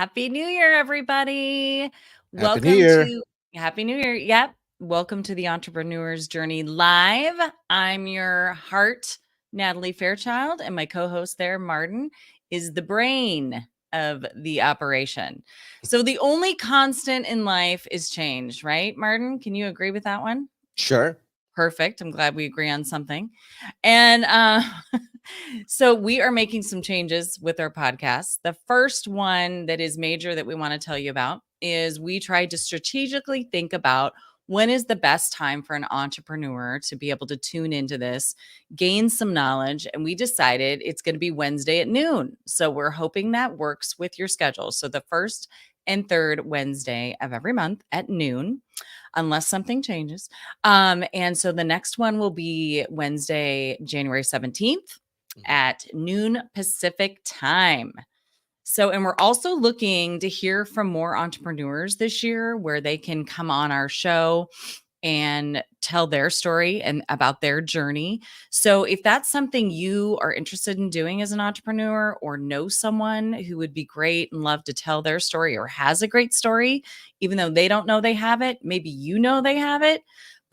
Happy New Year, everybody. Happy New Welcome Year. to Happy New Year. Yep. Welcome to the Entrepreneur's Journey Live. I'm your heart, Natalie Fairchild, and my co host there, Martin, is the brain of the operation. So the only constant in life is change, right, Martin? Can you agree with that one? Sure. Perfect. I'm glad we agree on something. And so we are making some changes with our podcast. The first one that is major that we want to tell you about is we tried to strategically think about when is the best time for an entrepreneur to be able to tune into this, gain some knowledge, and we decided it's going to be Wednesday at noon. So we're hoping that works with your schedule. So the first and third Wednesday of every month at noon, unless something changes. And so the next one will be Wednesday, January 17th at noon Pacific time. So, and we're also looking to hear from more entrepreneurs this year where they can come on our show and tell their story and about their journey. So if that's something you are interested in doing as an entrepreneur or know someone who would be great and love to tell their story or has a great story, even though they don't know they have it, maybe you know they have it,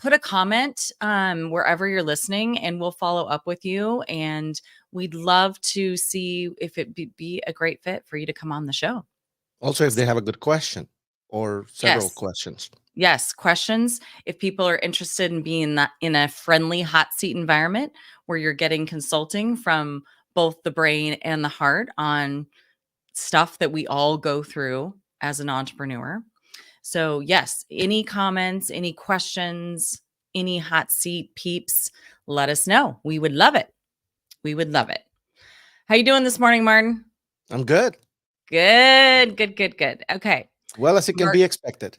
put a comment wherever you're listening and we'll follow up with you. And we'd love to see if it be a great fit for you to come on the show. Also, if they have a good question or several questions. Yes, questions. If people are interested in being in a friendly hot seat environment where you're getting consulting from both the brain and the heart on stuff that we all go through as an entrepreneur. So yes, any comments, any questions, any hot seat peeps, let us know. We would love it. We would love it. How you doing this morning, Martin? I'm good. Good. Okay. Well, as it can be expected.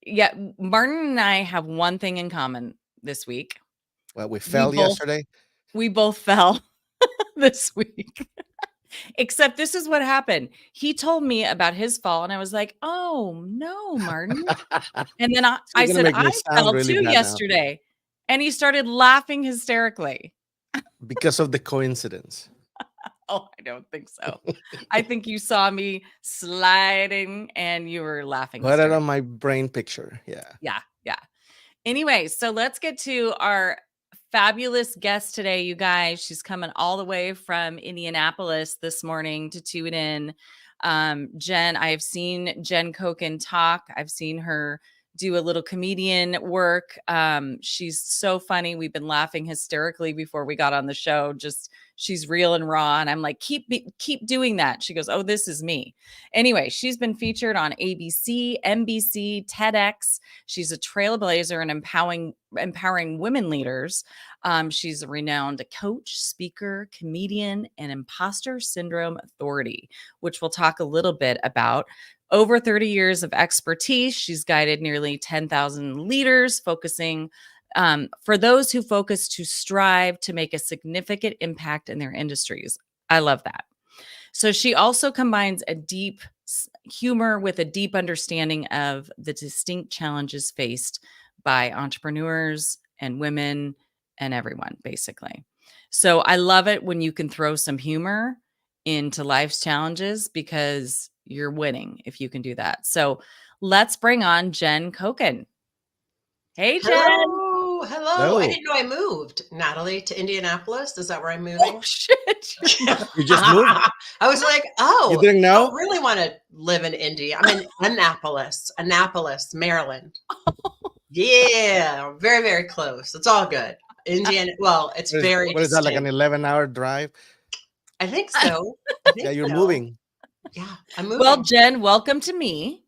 Yeah, Martin and I have one thing in common this week. Well, we fell yesterday. We both fell this week. Except this is what happened. He told me about his fall, and I was like, "Oh no, Martin!" And then I said, "I fell really too yesterday," and he started laughing hysterically because of the coincidence. Oh, I don't think so. I think you saw me sliding and you were laughing. Put it on my brain picture. Yeah. Anyway, so let's get to our fabulous guest today, you guys. She's coming all the way from Indianapolis this morning to tune in. Jen, I have seen Jen Coken talk. I've seen her do a little comedian work. She's so funny. We've been laughing hysterically before we got on the show. Just she's real and raw. And I'm like, keep doing that. She goes, oh, this is me. Anyway, she's been featured on ABC, NBC, TEDx. She's a trailblazer and empowering women leaders. She's a renowned coach, speaker, comedian, and imposter syndrome authority, which we'll talk a little bit about. Over 30 years of expertise, she's guided nearly 10,000 leaders, focusing for those who focus to strive to make a significant impact in their industries. I love that. So she also combines a deep humor with a deep understanding of the distinct challenges faced by entrepreneurs and women and everyone, basically. So I love it when you can throw some humor into life's challenges because you're winning if you can do that. So let's bring on Jen Coken. Hey, Jen. Hello. I didn't know I moved, Natalie, to Indianapolis. Is that where I'm moving? Oh, shit. You just moved? I was like, oh. You didn't know? I don't really want to live in Indy. I'm in Annapolis, Maryland. Yeah, very, very close. It's all good. Indiana. Well, it's very. What is that, like an 11-hour drive? I think so. Yeah, you're moving. Yeah, I'm moving. Well, Jen, welcome to me.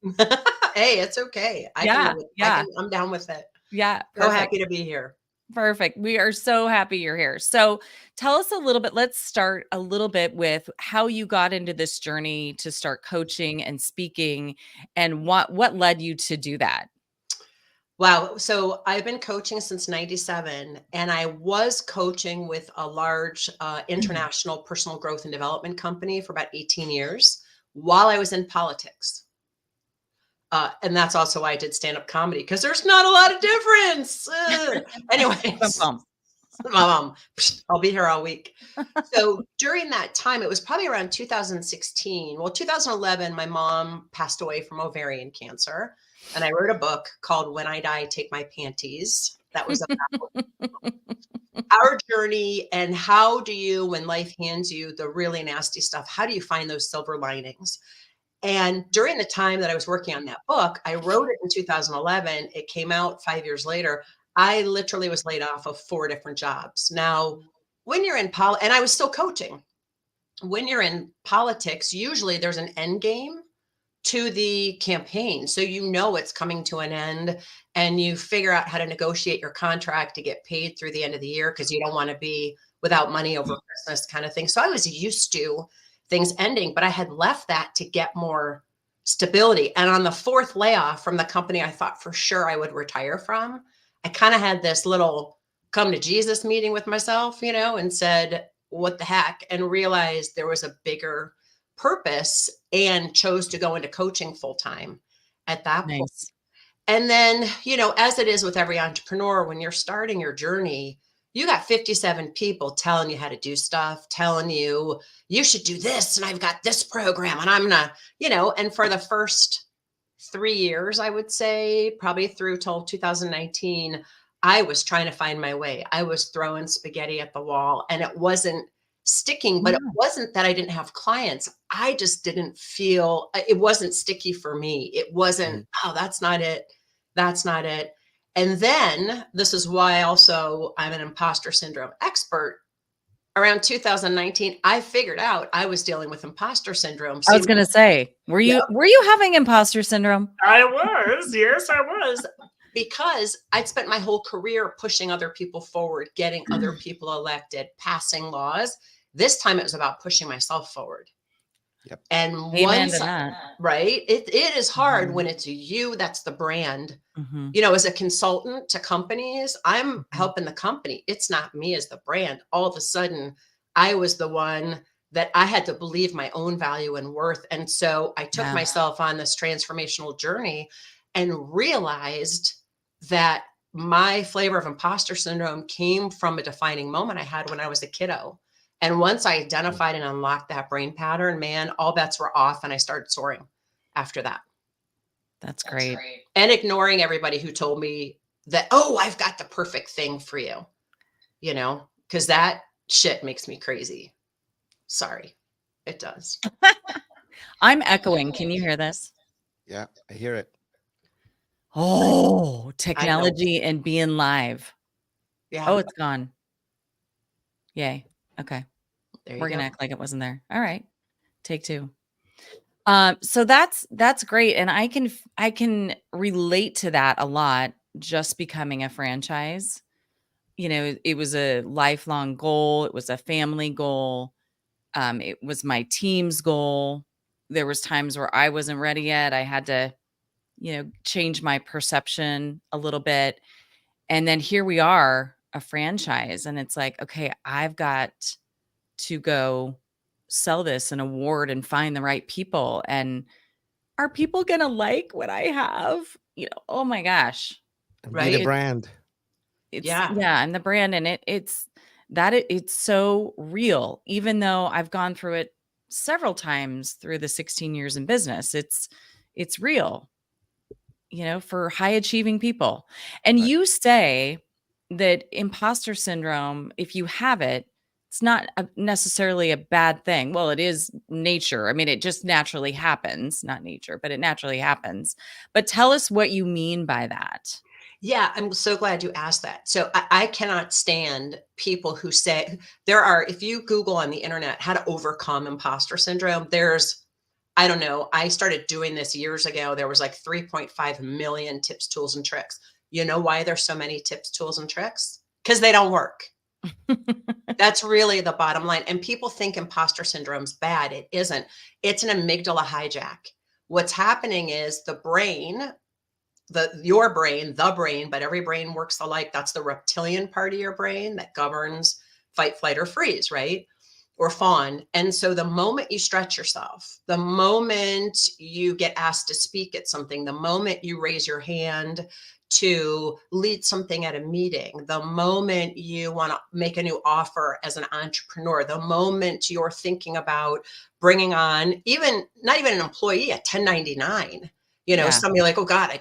Hey, it's okay. I'm down with it. Yeah. So happy to be here. Perfect. We are so happy you're here. So tell us a little bit. Let's start a little bit with how you got into this journey to start coaching and speaking and what led you to do that. Wow. So I've been coaching since 97, and I was coaching with a large international personal growth and development company for about 18 years while I was in politics. And that's also why I did stand-up comedy, because there's not a lot of difference. Anyways. I'll be here all week. So during that time, it was probably around 2016. Well, 2011, my mom passed away from ovarian cancer. And I wrote a book called When I Die, Take My Panties. That was our journey and how do you, when life hands you the really nasty stuff, how do you find those silver linings? And during the time that I was working on that book, I wrote it in 2011. It came out 5 years later. I literally was laid off of 4 different jobs. Now, when you're in and I was still coaching. When you're in politics, usually there's an end game to the campaign. So you know it's coming to an end and you figure out how to negotiate your contract to get paid through the end of the year because you don't want to be without money over Christmas kind of thing. So I was used to things ending, but I had left that to get more stability. And on the 4th layoff from the company I thought for sure I would retire from, I kind of had this little come to Jesus meeting with myself, and said, what the heck? And realized there was a bigger purpose and chose to go into coaching full time at that point. Nice. And then, as it is with every entrepreneur, when you're starting your journey, you got 57 people telling you how to do stuff, telling you you should do this. And I've got this program and I'm going to, and for the first 3 years, I would say probably through till 2019, I was trying to find my way. I was throwing spaghetti at the wall and it wasn't sticking, but it wasn't that I didn't have clients. I just didn't feel it wasn't sticky for me. It wasn't, oh, that's not it. That's not it. And then this is why also I'm an imposter syndrome expert. Around 2019, I figured out I was dealing with imposter syndrome. I was going to say, were you having imposter syndrome? I was. Yes, I was. Because I'd spent my whole career pushing other people forward, getting other people elected, passing laws. This time it was about pushing myself forward. Yep. And Amen to that. Right, it is hard when it's you, that's the brand. As a consultant to companies, I'm helping the company. It's not me as the brand. All of a sudden, I was the one that I had to believe my own value and worth. And so I took myself on this transformational journey and realized that my flavor of imposter syndrome came from a defining moment I had when I was a kiddo. And once I identified and unlocked that brain pattern, man, all bets were off and I started soaring after that. That's great. And ignoring everybody who told me that, oh, I've got the perfect thing for you, because that shit makes me crazy. Sorry, it does. I'm echoing. Can you hear this? Yeah, I hear it. Oh, technology and being live. Yeah. Oh, it's gone. Yay. Okay. We're going to act like it wasn't there. All right. Take 2. So that's great. And I can relate to that a lot, just becoming a franchise. It was a lifelong goal. It was a family goal. It was my team's goal. There was times where I wasn't ready yet. I had to, change my perception a little bit. And then here we are, a franchise. And it's like, okay, I've got to go sell this and award and find the right people. And are people going to like what I have? Oh my gosh. And be the brand. I'm the brand. And it's so real, even though I've gone through it several times through the 16 years in business. It's real, for high achieving people. And you say that imposter syndrome, if you have it, it's not necessarily a bad thing. Well, it is nature. I mean, it just naturally happens, not nature, but it naturally happens. But tell us what you mean by that. Yeah, I'm so glad you asked that. So I cannot stand people who say if you Google on the internet how to overcome imposter syndrome, I don't know. I started doing this years ago. There was like 3.5 million tips, tools, and tricks. You know why there's so many tips, tools, and tricks? Because they don't work. That's really the bottom line. And people think imposter syndrome's bad. It isn't. It's an amygdala hijack. What's happening is the brain, your brain, but every brain works alike. That's the reptilian part of your brain that governs fight, flight, or freeze, right? Or fawn. And so the moment you stretch yourself, the moment you get asked to speak at something, the moment you raise your hand to lead something at a meeting, the moment you want to make a new offer as an entrepreneur, the moment you're thinking about bringing on even not even an employee, a 1099, Yeah. somebody like, oh God,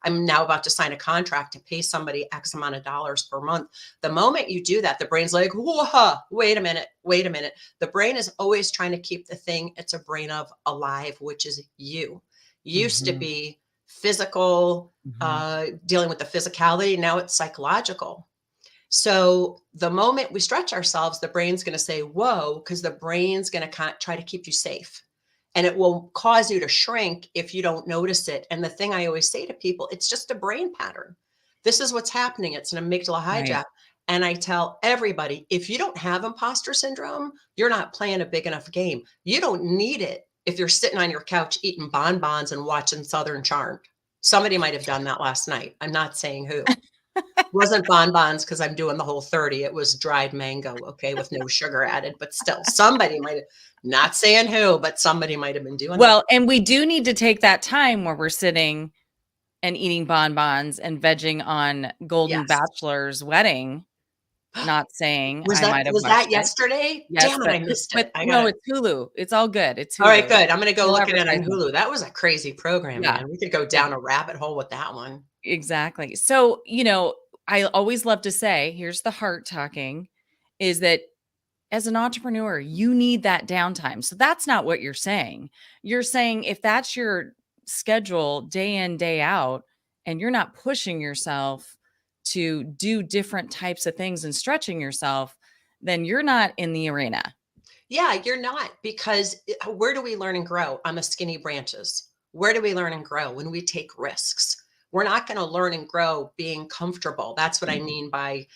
I'm now about to sign a contract to pay somebody X amount of dollars per month. The moment you do that, the brain's like, whoa, wait a minute. The brain is always trying to keep the thing it's a brain of alive, which is you. Used to Mhm. be physical, Mhm. dealing with the physicality. Now it's psychological. So the moment we stretch ourselves, the brain's going to say, whoa, because the brain's going to try to keep you safe. And it will cause you to shrink if you don't notice it. And the thing I always say to people, it's just a brain pattern. This is what's happening. It's an amygdala Right. hijack. And I tell everybody, if you don't have imposter syndrome, you're not playing a big enough game. You don't need it if you're sitting on your couch eating bonbons and watching Southern Charmed. Somebody might have done that last night. I'm not saying who. Wasn't bonbons because I'm doing the whole 30. It was dried mango, okay, with no sugar added. But still, somebody might have, not saying who, but somebody might have been doing that. Well, and we do need to take that time where we're sitting and eating bonbons and vegging on Golden Yes. Bachelor's wedding, not saying Was I that might have was that watched it. yesterday? Yes, Damn it, but I missed with it. I no, gotta. it's Hulu. It's all good. It's All right, Hulu. good. I'm gonna go No look at it on advertising. Hulu. That was a crazy program, Yeah. man. We could go Yeah, down a rabbit hole with that one. exactly. So, I always love to say, here's the heart talking, is that as an entrepreneur, you need that downtime. So that's not what you're saying. You're saying if that's your schedule day in, day out, and you're not pushing yourself to do different types of things and stretching yourself, then you're not in the arena. Yeah, you're not because where do we learn and grow? On the skinny branches. Where do we learn and grow? When we take risks. We're not going to learn and grow being comfortable. That's what I mean by,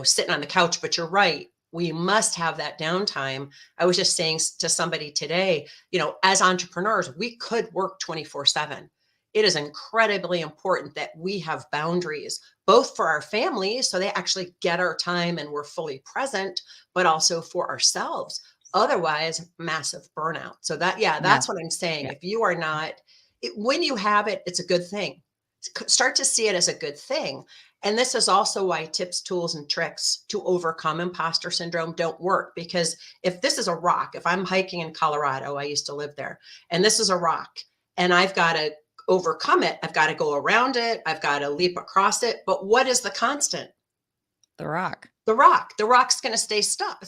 sitting on the couch. But you're right. We must have that downtime. I was just saying to somebody today, as entrepreneurs, we could work 24/7. It is incredibly important that we have boundaries, both for our families, so they actually get our time and we're fully present, but also for ourselves. Otherwise, massive burnout. So yeah, Yeah. that's what I'm saying. Yeah. If you are not, when you have it, it's a good thing. Start to see it as a good thing. And this is also why tips, tools, and tricks to overcome imposter syndrome don't work. Because if this is a rock, if I'm hiking in Colorado, I used to live there, and this is a rock, and I've got to overcome it, I've got to go around it, I've got to leap across it. But what is the constant? The Rock. The rock. The rock's going to stay stuck.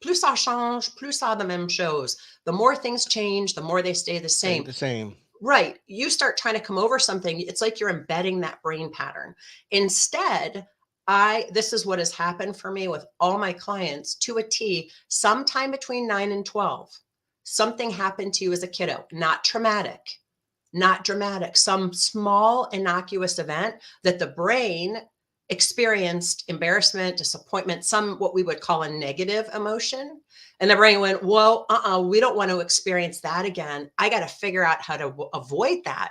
Plus ça change, plus ça the même chose. The more things change, the more they stay the Stay same. the same. Right. You start trying to come over something, it's like you're embedding that brain pattern. Instead, this is what has happened for me with all my clients to a T, sometime between 9 and 12. Something happened to you as a kiddo, not traumatic, not dramatic, some small innocuous event that the brain experienced embarrassment, disappointment, some what we would call a negative emotion. And the brain went, whoa, we don't want to experience that again. I got to figure out how to avoid that.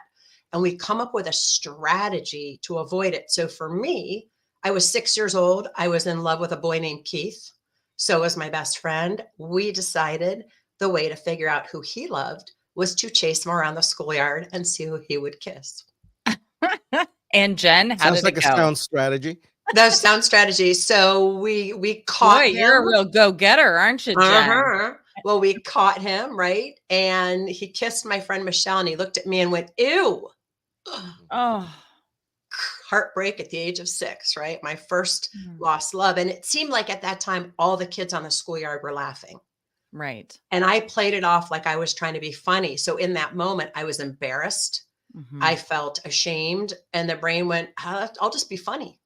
And we come up with a strategy to avoid it. So for me, I was 6 years old. I was in love with a boy named Keith. So was my best friend. We decided the way to figure out who he loved was to chase him around the schoolyard and see who he would kiss. And Jen, how Sounds did like it a go? sound strategy. Those sound strategies. So we Boy, caught you're a him. real go-getter, aren't you, Jen? Uh-huh. Well, we caught him, right? And he kissed my friend Michelle and he looked at me and went, ew. Oh. Heartbreak at the age of 6, right? My first Mm. lost love. And it seemed like at that time, all the kids on the schoolyard were laughing. Right. And I played it off like I was trying to be funny. So in that moment, I was embarrassed. Mhm. I felt ashamed. And the brain went, I'll just be funny.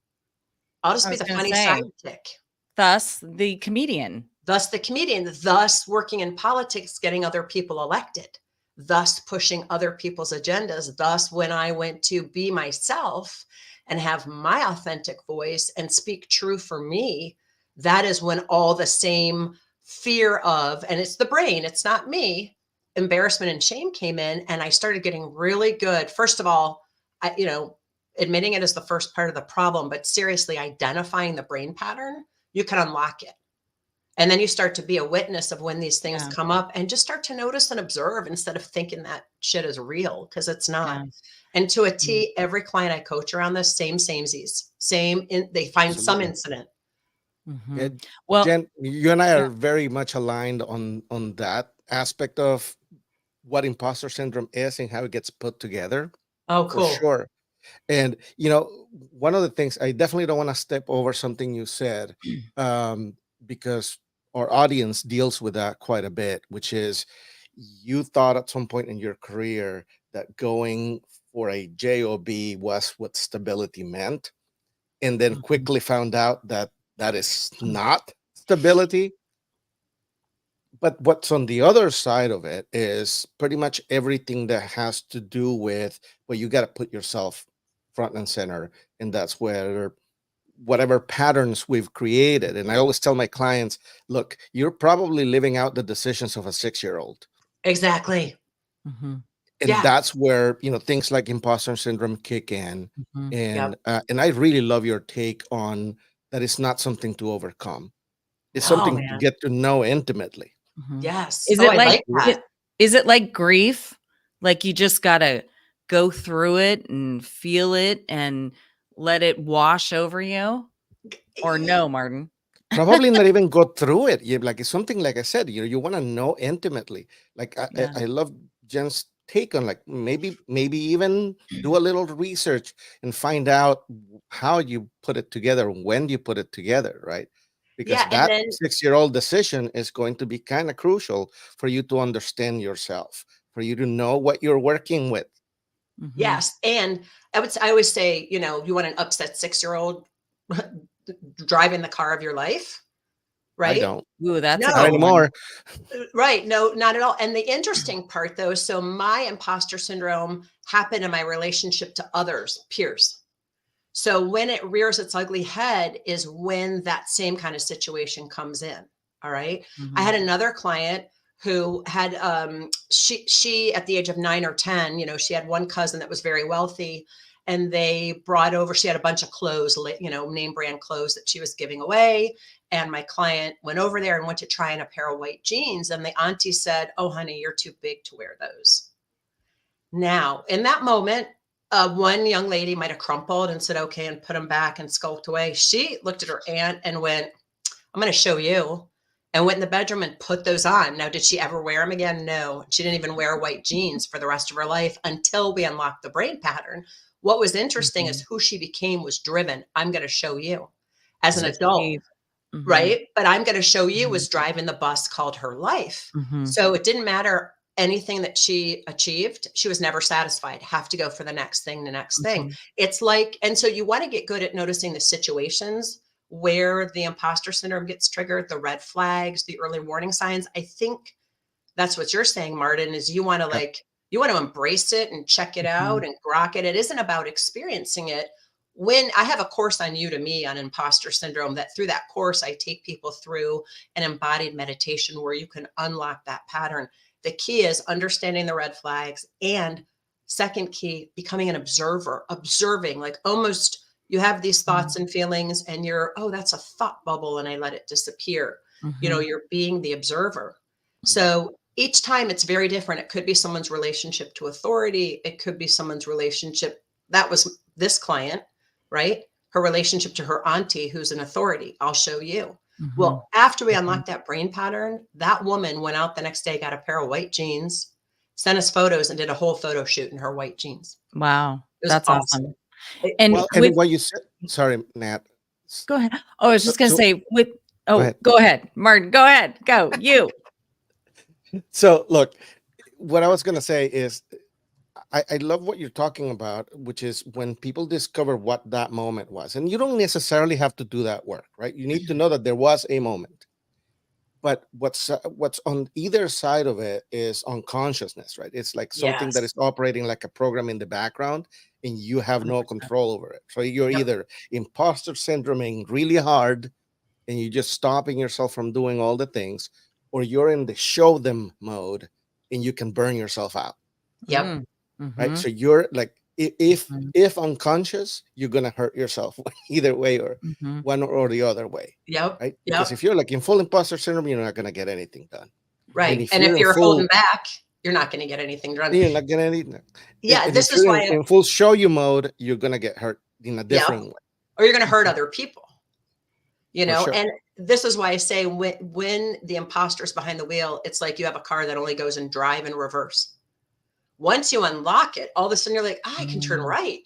I'll just I be was the gonna funny say, sidekick. thus the comedian. Thus the comedian, thus working in politics, getting other people elected, thus pushing other people's agendas. Thus, when I went to be myself and have my authentic voice and speak true for me, that is when all the same fear of, and it's the brain, it's not me, embarrassment and shame came in. And I started getting really good. First of all, admitting it is the first part of the problem, but seriously identifying the brain pattern, you can unlock it. And then you start to be a witness of when these things Yeah. come up and just start to notice and observe instead of thinking that shit is real because it's not. Yeah. And to a Mm. T, every client I coach around this, same samesies, they find some Absolutely. incident. Yeah, Mhm. Well, Jen, you and I yeah. are very much aligned on that aspect of what imposter syndrome is and how it gets put together, Oh, for cool. sure. And one of the things I definitely don't want to step over something you said, um, because our audience deals with that quite a bit, which is you thought at some point in your career that going for a job was what stability meant, and then Mhm. quickly found out that that is not stability. But what's on the other side of it is pretty much everything that has to do with, well, you got to put yourself front and center. And that's where whatever patterns we've created. And I always tell my clients, look, you're probably living out the decisions of a 6-year old. Exactly. Mhm. And Yeah. that's where, things like imposter syndrome kick in. Mhm. And Yep. I really love your take on that. It's not something to overcome. It's No, something to man. get to know intimately. Mhm. Yes. Is Oh, it I like like that. is it like grief? Like you just gotta go through it and feel it and let it wash over you? Or no, Martin? Probably not even go through it. You like it's something like I said, you want to know intimately. Like Yeah. I love Jen's take on, like, maybe even do a little research and find out how you put it together, when you put it together, right? Because Yeah. And that then 6-year-old decision is going to be kind of crucial for you to understand yourself, for you to know what you're working with. Mhm. yes, and I always say, you want an upset 6-year-old driving the car of your life, I right? don't. Ooh, that's a Not good No, one. anymore. right. No, not at all. And the interesting part though, so my imposter syndrome happened in my relationship to others, peers. So when it rears its ugly head is when that same kind of situation comes in. All right. I had Mhm. another client who had she at the age of 9 or 10, she had one cousin that was very wealthy, and they brought over, she had a bunch of clothes, name brand clothes that she was giving away. And my client went over there and went to try on a pair of white jeans, and the auntie said, "Oh honey, you're too big to wear those." Now, in that moment, one young lady might have crumpled and said, okay, and put them back and skulked away. She looked at her aunt and went, I'm going to show you. And went in the bedroom and put those on. Now, did she ever wear them again? No. She didn't even wear white jeans for the rest of her life until we unlocked the brain pattern. What was interesting is Mhm. who she became was driven. I'm going to show you as an That's adult. key. Mhm. Right? But I'm gonna show you Mhm. was driving the bus called her life. Mhm. So it didn't matter anything that she achieved. She was never satisfied. Have to go for the next thing, the next thing. Mhm. It's like, and so you want to get good at noticing the situations where the imposter syndrome gets triggered, the red flags, the early warning signs. I think that's what you're saying, Martin, is Yeah. you want to embrace it and check it Mhm. out and grok it. It isn't about experiencing it. When I have a course on Udemy on imposter syndrome, that through that course, I take people through an embodied meditation where you can unlock that pattern. The key is understanding the red flags. And second key, becoming an observer, observing, like almost you have these thoughts Mhm. and feelings and you're, oh, that's a thought bubble. And I let it disappear. Mhm. You're being the observer. So each time it's very different. It could be someone's relationship to authority. It could be someone's relationship. That was this client, right? Her relationship to her auntie, who's an authority. I'll show you. Mhm. Well, after we Mhm. unlocked that brain pattern, that woman went out the next day, got a pair of white jeans, sent us photos, and did a whole photo shoot in her white jeans. Wow, It was that's awesome. awesome. And Well, and with what you said, sorry, Nat. go ahead. Oh, I was just gonna So say with go oh, ahead. go ahead, Martin. Go ahead. Go. You. So look, what I was gonna say is I love what you're talking about, which is when people discover what that moment was. And you don't necessarily have to do that work, right? You need to know that there was a moment. But what's on either side of it is unconsciousness, right? It's like something that is Yes. operating like a program in the background, and you have no 100%. control over it. So you're Yep. either imposter syndroming really hard and you're just stopping yourself from doing all the things, or you're in the show them mode and you can burn yourself out, Yep. Mm. right? Mhm. So you're like, If Mhm. if unconscious, you're gonna hurt yourself either way, or Mhm. one or the other way, Yep. right? Because Yep. if you're like in full imposter syndrome, you're not gonna get anything done. And Right. if And if you're in you're holding full, back, you're not going to get anything done. you're not gonna anything. Yeah. And This if is you're why, in full show you mode, you're gonna get hurt in a yep. different way. Or you're going to hurt Mhm. other people, For sure. and this is why I say when the imposter's behind the wheel, it's like you have a car that only goes in drive and reverse. Once you unlock it, all of a sudden you're like, oh, I can turn Mm. right.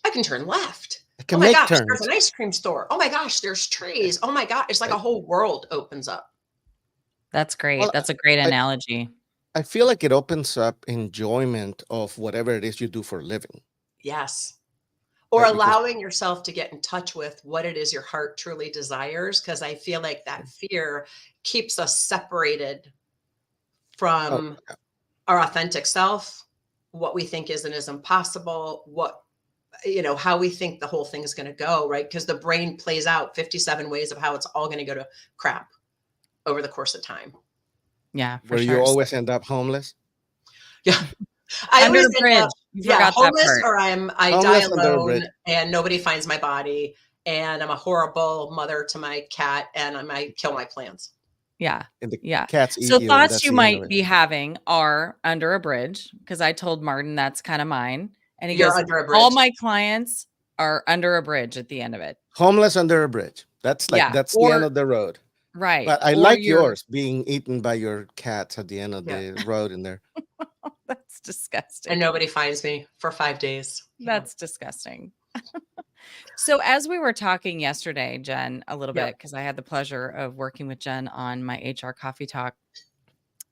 I can turn left. I Oh can my make gosh, there's turns. an ice cream store. Oh my gosh, there's trees. Oh my God. It's like a whole world opens up. That's great. Well, That's a great I, analogy. I feel like it opens up enjoyment of whatever it is you do for a living, Yes. Or right? Because allowing yourself to get in touch with what it is your heart truly desires. Cause I feel like that fear keeps us separated oh, from our authentic self, what we think is and isn't possible, how we think the whole thing is going to go, right? Because the brain plays out 57 ways of how it's all going to go to crap over the course of time. Yeah, for where you sure. So always end up homeless, Yeah. I under always a end bridge. up, You yeah, forgot that homeless, part. or I die homeless under a alone bridge. and nobody finds my body. And I'm a horrible mother to my cat and I might kill my plants. Yeah. And the Yeah. cats eat So you, and thoughts that's you the end of might it. be having are under a bridge, because I told Martin that's kind of mine. And he You're goes, under a all bridge. my clients are under a bridge at the end of it. Homeless under a bridge. Yeah. That's the end Or of the road. right. But I Or like you're yours, being eaten by your cats at the end of Yeah. the road in there. that's And disgusting. nobody finds me for 5 days. That's disgusting. So as we were talking yesterday, Jen, a little bit, Yep. because I had the pleasure of working with Jen on my HR coffee talk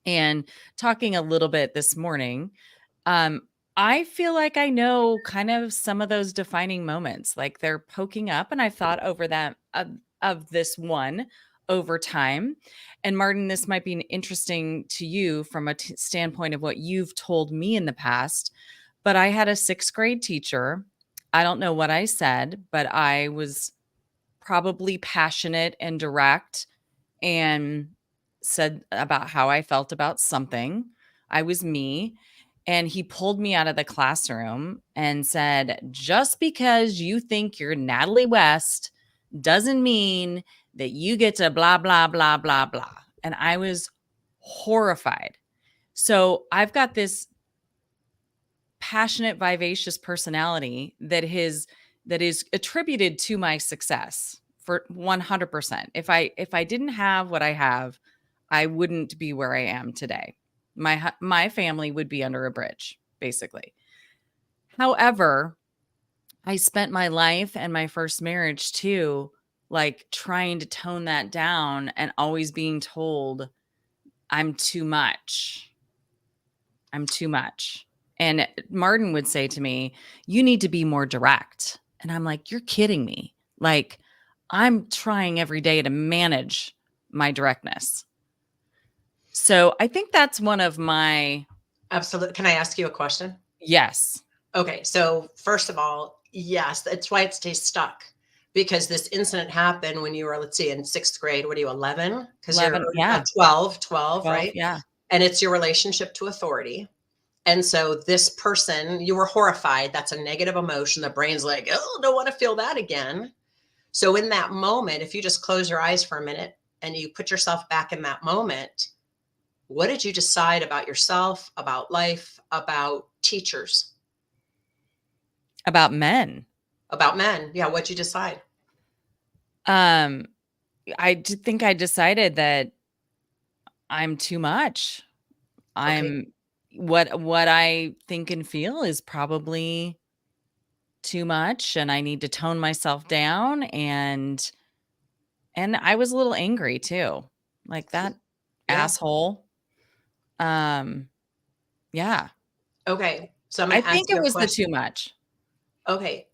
and talking a little bit this morning, um, I feel like I know kind of some of those defining moments, like they're poking up, and I've thought over that of this one over time. And Martin, this might be interesting to you from a standpoint of what you've told me in the past. But I had a sixth grade teacher. I don't know what I said, but I was probably passionate and direct and said about how I felt about something. I was me. And he pulled me out of the classroom and said, just because you think you're Natalie West doesn't mean that you get to blah, blah, blah, blah, blah. And I was horrified. So I've got this passionate, vivacious personality that is attributed to my success for 100%. If I didn't have what I have, I wouldn't be where I am today. My family would be under a bridge, basically. However, I spent my life and my first marriage too, like trying to tone that down and always being told I'm too much. I'm too much. And Martin would say to me, you need to be more direct. And I'm like, you're kidding me. Like, I'm trying every day to manage my directness. So I think that's one of my Absolutely. Can I ask you a question? yes. Okay. So first of all, yes, that's why it stays stuck, because this incident happened when you were, let's see, in sixth grade. What are you, 11? Because you're 11. Yeah. 12, 12. right? Yeah. And it's your relationship to authority. And so this person, you were horrified. That's a negative emotion. The brain's like, oh, don't want to feel that again. So in that moment, if you just close your eyes for a minute and you put yourself back in that moment, what did you decide about yourself, about life, about teachers, About men. about men? Yeah, what'd you decide? Um, think I decided that I'm too much. Okay. I'm what I think and feel is probably too much, and I need to tone myself down, and I was a little angry too. Like that Yeah. asshole. Um yeah. Okay. So I'm I going to ask think you it a was the too question. much. Okay.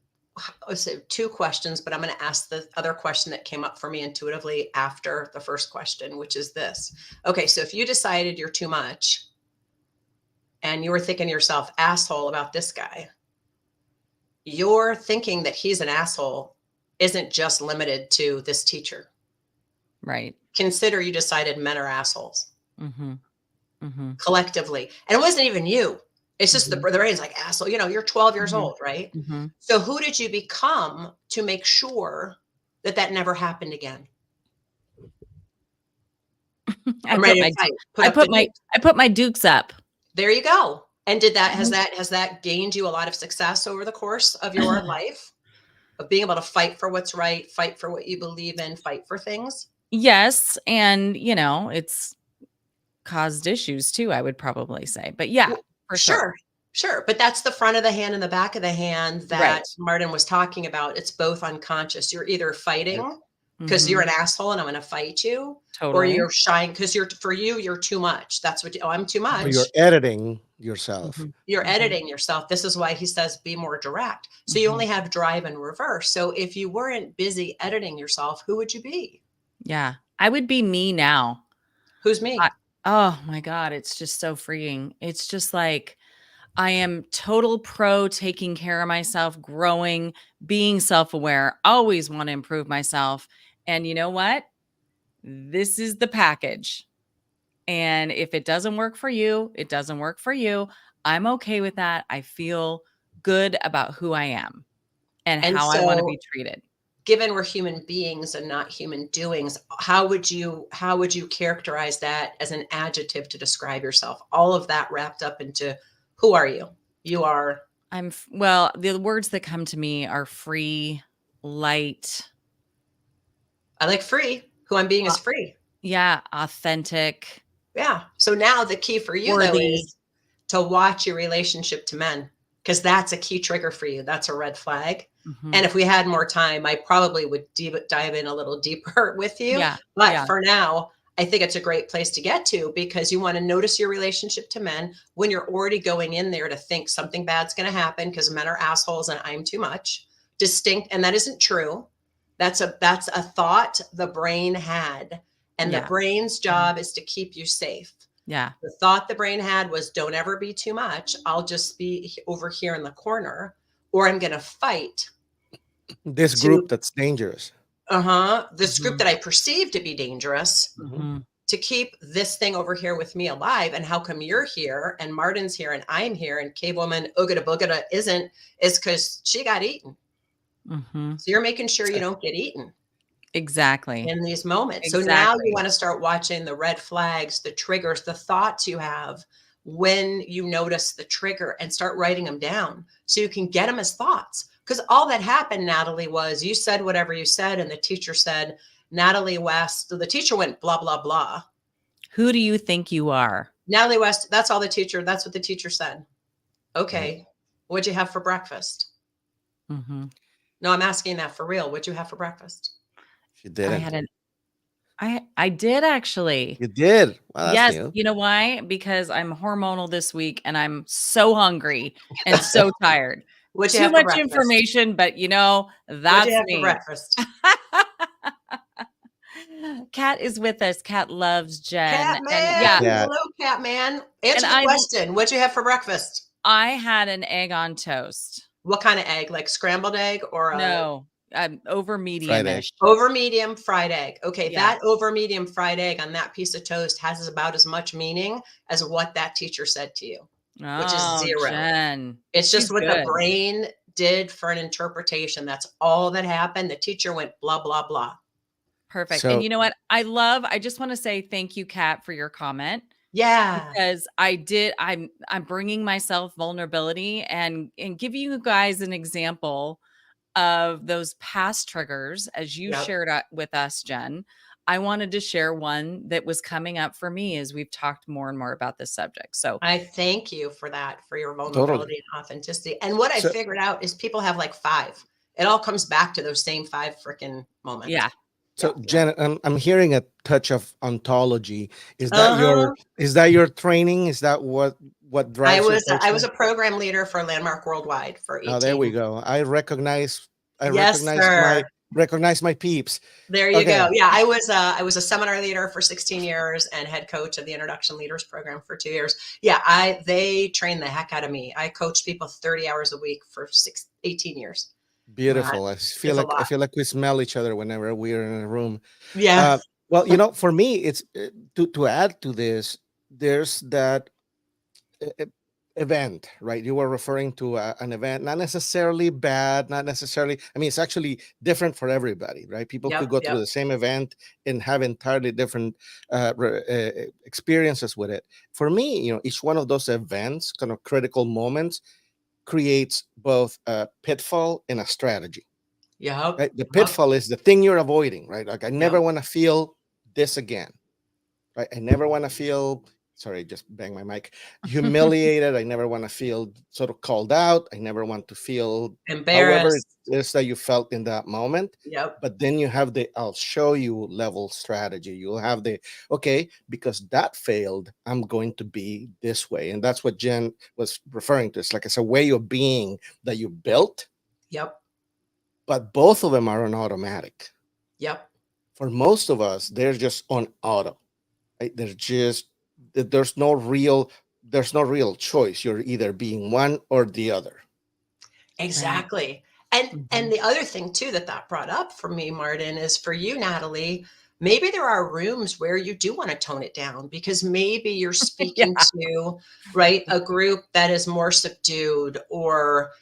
So two questions, but I'm going to ask the other question that came up for me intuitively after the first question, which is this. Okay. So if you decided you're too much and you were thinking to yourself, asshole about this guy, your thinking that he's an asshole isn't just limited to this teacher. Right. Consider you decided men are assholes Mhm. Mhm. collectively. And it wasn't even you. It's just Mhm. the brain's like, asshole, you're 12 years Mhm. old, right? Mhm. So who did you become to make sure that that never happened again? I I'm put ready to my fight. Put up the dukes. I put my dukes up. There you go. And did that has Mhm. that gained you a lot of success over the course of your life of being able to fight for what's right, fight for what you believe in, fight for things? Yes, and, it's caused issues too, I would probably say. But yeah, Well, for sure. sure, sure, but that's the front of the hand and the back of the hand that Right. Martin was talking about. It's both unconscious. You're either Yep. fighting because you're Mhm. an asshole and I'm going to fight you, or Totally. you're shying because you're too much. That's what I'm too Or you're much. editing yourself. Mhm. You're Mhm. editing yourself. This is why he says be more direct. So you only Mhm. have drive and reverse. So if you weren't busy editing yourself, who would you be? Yeah. I would be me now. Who's I me? Oh my god, it's just so freeing. It's just like I am total pro taking care of myself, growing, being self-aware, always want to improve myself. And you know what? This is the package. And if it doesn't work for you, it doesn't work for you. I'm okay with that. I feel good about who I am and And how I want to be so treated. given we're human beings and not human doings, how would you characterize that as an adjective to describe yourself? All of that wrapped up into who are you? You are Well, the words that come to me are free, light, I like free. Who I'm being uh, is free. yeah, authentic, Yeah. So now the key for you though worthy. is to watch your relationship to men because that's a key trigger for you. That's a red flag. And Mhm. if we had more time, I probably would dive in a little deeper with you. Yeah, But yeah, for now, I think it's a great place to get to because you want to notice your relationship to men when you're already going in there to think something bad's going to happen because men are assholes and I'm too much. Distinct, and that isn't true. That's a thought the brain had, and the yeah, brain's mhm, job is to keep you safe. yeah, The thought the brain had was, don't ever be too much. I'll just be over here in the corner, or I'm going to fight This to, group that's dangerous. this group mhm, that I perceive to be dangerous Mhm. mhm, to keep this thing over here with me alive. And how come you're here and Martin's here and I'm here and Cave Woman Oogada Boogada isn't, is because she got eaten. mhm. So you're making sure you don't get eaten Exactly, in these moments. So now you exactly. want to start watching the red flags, the triggers, the thoughts you have when you notice the trigger and start writing them down so you can get them as thoughts. Because all that happened, Natalie, was you said whatever you said, and the teacher said, Natalie West, so the teacher went blah, blah, blah. Who do you think you are? Natalie West, that's that's what the teacher said. Right. Okay. What'd you have for breakfast? Mhm. No, I'm asking that for real. What'd you have for breakfast? She I didn't. had an I did actually. You did. Well, that's Yes, new. you know why? Because I'm hormonal this week and I'm so hungry and so tired. What'd you Too have for much breakfast? information, but What'd you that's have for me. breakfast? Kat is with us. Kat loves Jen. And Catman, yeah, Yeah. hello, Catman. and Answer the question. What'd you have for breakfast? I had an egg on toast. What kind of egg? Like scrambled egg or a No, over Fried egg. medium-ish. over medium fried egg? Okay, Yeah. that over medium fried egg on that piece of toast has about as much meaning as what that teacher said to you, which is Oh, zero. Jen. It's just She's what the good. brain did for an interpretation. That's all that happened. The teacher went blah, blah, blah. Perfect. And So you know what? I just want to say thank you, Kat, for your comment Yeah. because I'm bringing myself vulnerability and giving you guys an example of those past triggers as you Yep. shared with us, Jen. I wanted to share one that was coming up for me as we've talked more and more about this subject. So, I thank you for that, for your totally. vulnerability and authenticity. And what I So figured out is people have like five. It all comes back to those same five freaking yeah. moments. so Yeah, yeah. Janet, I'm hearing a touch of ontology. Uh-huh. Is that your training? Is that what I drives your was a, I was coaching? a program leader for Landmark Worldwide for Oh, there 18. we go. I Yes, recognize sir. my peeps. There you Okay. go. Yeah, I was a seminar leader for 16 years and head coach of the Introduction Leaders program for 2 years. Yeah, they trained the heck out of me. I coached people 30 hours a week for 18 years. That Beautiful. is a I lot. feel like we smell each other whenever we're in a room. Uh, Yes. well, for me, it's to add to this. There's that. uh, uh, event, right? You were referring to an event, not necessarily bad, not necessarily, I mean, it's actually different for everybody, right? People could Yep. go through Yep. the same event and have entirely different experiences with it. For me, each one of those events, kind of critical moments, creates both a pitfall and a strategy, Yep. right? The Yep. pitfall is the thing you're avoiding, right? Like, I never Yep. want to feel this again, right? I never want to feel, sorry, just bang my mic, humiliated. I never want to feel sort of called out. I never want to feel however it Embarrassed. is that you felt in that moment. Yep. But then you have the I'll show you level strategy. You'll have the, okay, because that failed, I'm going to be this way. And that's what Jen was referring to. It's like it's a way of being that you built, Yep. but both of them are on automatic. Yep. For most of us, they're just on auto. Right? There's no real choice. You're either being one or the other. Right. Exactly. And Mhm. the other thing too that brought up for me, Martin, is for you, Natalie, maybe there are rooms where you do want to tone it down because maybe you're speaking Yeah. to, right, a group that is more subdued, or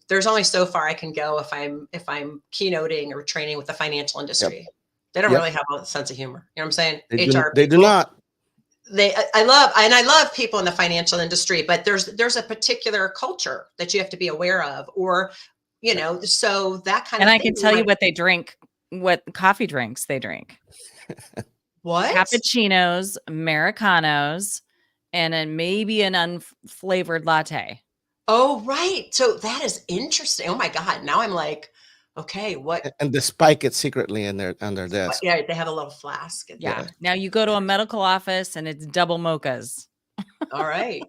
there's only so far I can go if I'm keynoting or training with the financial Yep. industry. They don't Yep. really have a sense of humor. You know what I'm saying? They do. HR They do people, not. I love people in the financial industry, but there's a particular culture that you have to be aware of, or Yep. so that kind And of I thing. can tell you what they drink, what coffee drinks they drink. What? Cappuccinos, Americanos, and then maybe an unflavored latte. Oh, right. So that is interesting. Oh my God. Now I'm like, okay, what? And the spike it secretly in their on their desk. Yeah, they have a little flask at Yeah. the. Yeah, Now you go to a medical office and it's double mochas. All right.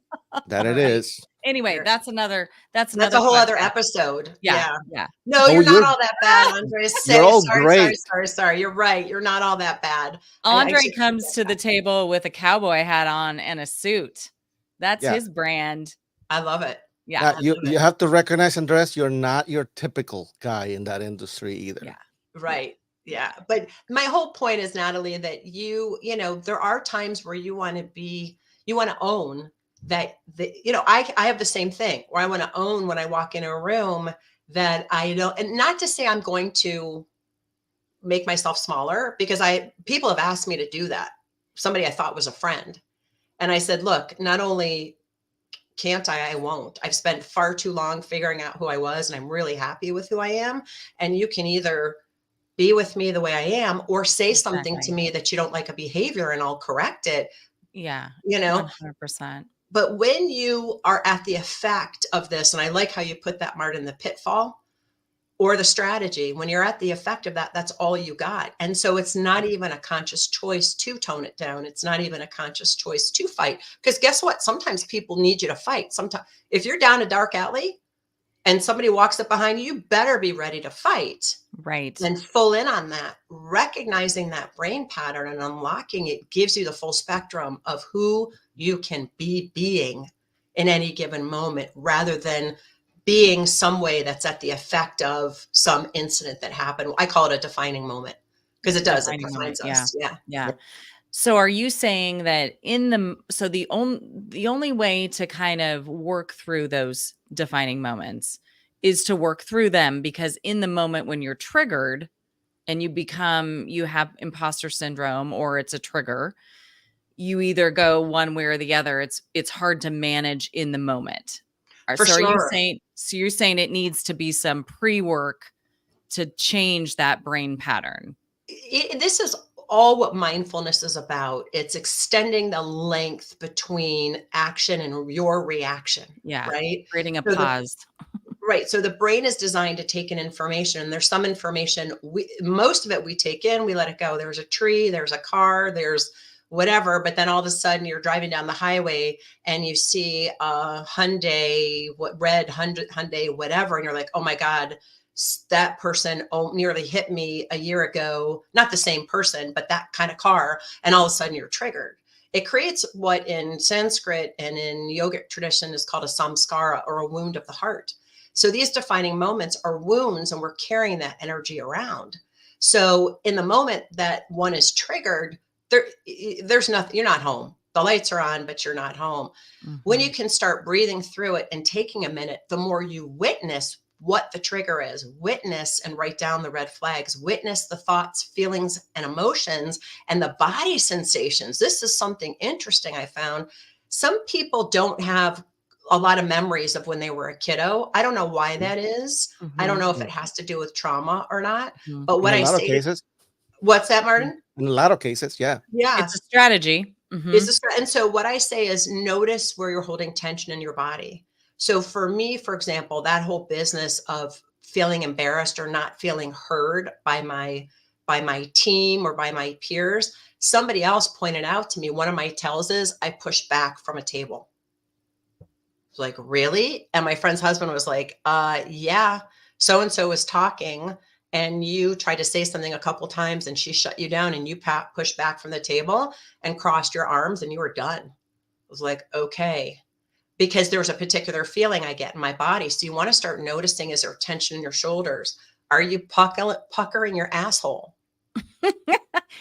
that All it right. is. Anyway, There. that's That's another a whole other podcast. episode. Yeah. Yeah. Yeah. No, Oh, you're not all that bad, Andre. you're Say all sorry, sorry, great. sorry, sorry. You're right. You're not all that bad. I Andre should take comes that to the back. table with a cowboy hat on and a suit. That's Yeah. his brand. I love it. Yeah. Now I you love you it. have to recognize, Andres, you're not your typical guy in that industry either. Yeah. Right. Yeah. But my whole point is, Natalie, that there are times where you want to own that, I have the same thing where I want to own when I walk in a room that I don't, and not to say I'm going to make myself smaller, because people have asked me to do that. Somebody I thought was a friend. And I said, look, not only can't I won't. I've spent far too long figuring out who I was, and I'm really happy with who I am. And you can either be with me the way I am, or say something to Exactly. me that you don't like a behavior, and I'll correct it, Yeah. you know. 100%. But when you are at the effect of this, and I like how you put that, Martin, the pitfall or the strategy, when you're at the effect of that, that's all you got. And so it's not even a conscious choice to tone it down. It's not even a conscious choice to fight. Because guess what? Sometimes people need you to fight. Sometimes if you're down a dark alley and somebody walks up behind you, you better be ready to fight. Right. And full in on that, recognizing that brain pattern and unlocking it gives you the full spectrum of who you can be being in any given moment, rather than being some way that's at the effect of some incident that happened. I call it a defining moment, because it does, it Defining moment. defines Yeah. us. Yeah. Yeah. Yep. So are you saying that the only way to kind of work through those defining moments is to work through them, because in the moment when you're triggered and you have imposter syndrome or it's a trigger, you either go one way or the other. It's hard to manage in the moment. For So sure. you're saying it needs to be some pre-work to change that brain pattern. This is all what mindfulness is about. It's extending the length between action and your reaction, Yeah. right? Creating a So pause. right. So the brain is designed to take in information, and there's some information, most of it we take in, we let it go. There's a tree, there's a car, there's whatever. But then all of a sudden you're driving down the highway and you see a Hyundai, red Hyundai, whatever. And you're like, oh my God, that person nearly hit me a year ago. Not the same person, but that kind of car. And all of a sudden you're triggered. It creates what in Sanskrit and in yogic tradition is called a samskara, or a wound of the heart. So these defining moments are wounds, and we're carrying that energy around. So in the moment that one is triggered, there's nothing, you're not home. the lights are on, but you're not home. When you can start breathing through it and taking a minute, the more you witness what the trigger is, witness and write down the red flags, witness the thoughts, feelings, and emotions, and the body sensations. This is something interesting I found. Some people don't have a lot of memories of when they were a kiddo. I don't know why that is. I don't know if it has to do with trauma or not. But In what a I lot of say to, cases, what's that, Martin? in a lot of cases, yeah. Yeah. It's a strategy. And so what I say is notice where you're holding tension in your body. So for me, for example, that whole business of feeling embarrassed or not feeling heard by my team or by my peers, somebody else pointed out to me, one of my tells is I push back from a table. It's like, really? And my friend's husband was like, yeah, so and so was talking and you tried to say something a couple times and she shut you down and you pushed back from the table and crossed your arms and you were done. I was like, okay, because there's a particular feeling I get in my body. So you want to start noticing, is there tension in your shoulders? Are you puckering your asshole?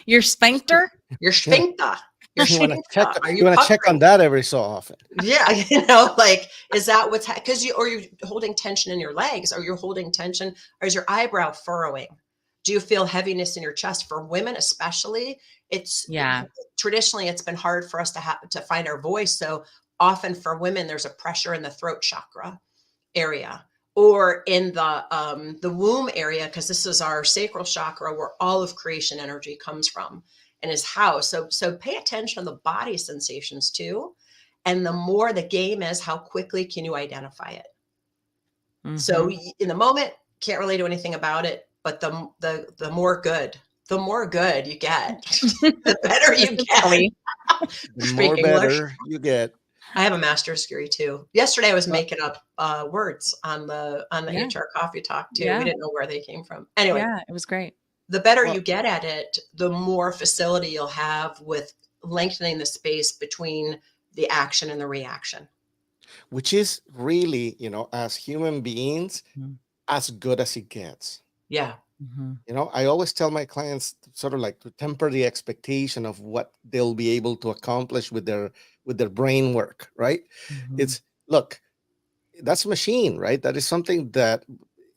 Your sphincter? Your You know, sphincter. Your you want to check. sphincter. Are You you want to check on puckering? that every so often. Yeah, like, is that what's because you're holding tension in your legs, or you're holding tension, or is your eyebrow furrowing? Do you feel heaviness in your chest? For women, especially, it's Yeah. traditionally it's been hard for us to find our voice. So often for women, there's a pressure in the throat chakra area or in the womb area, because this is our sacral chakra where all of creation energy comes from and is housed. So pay attention to the body sensations too. And the more the game is, how quickly can you identify it? So in the moment, can't really do anything about it, but the more good you get, the better you get. The more Speak English. better you get. I have a master's degree too. Yesterday I was Well, making up words on the Yeah. HR coffee talk too. Yeah. We didn't know where they came from. Anyway, Yeah. It was great. the better you well, get at it, the more facility you'll have with lengthening the space between the action and the reaction. which is really, as human beings, Mhm. as good as it gets. Yeah. I always tell my clients sort of like to temper the expectation of what they'll be able to accomplish with their brain work, right? It's look, that's a machine, right? That is something that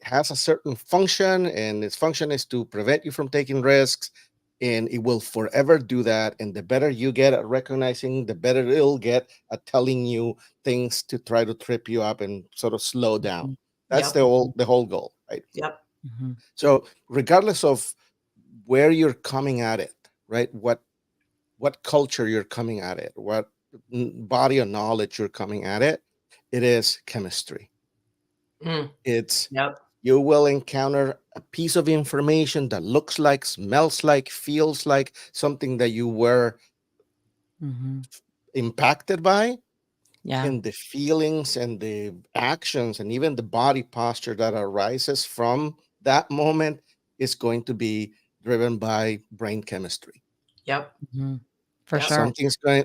has a certain function, and its function is to prevent you from taking risks, and it will forever do that. And the better you get at recognizing, the better it'll get at telling you things to try to trip you up and sort of slow down. That's Yep. the whole goal, right? Yep. So regardless of where you're coming at it, right? What culture you're coming at it, what body of knowledge you're coming at it, it is chemistry. Mm. It's Yep. you will encounter a piece of information that looks like, smells like, feels like something that you were impacted by, Yeah. and the feelings and the actions and even the body posture that arises from that moment is going to be driven by brain chemistry. Yep. For Yep. sure.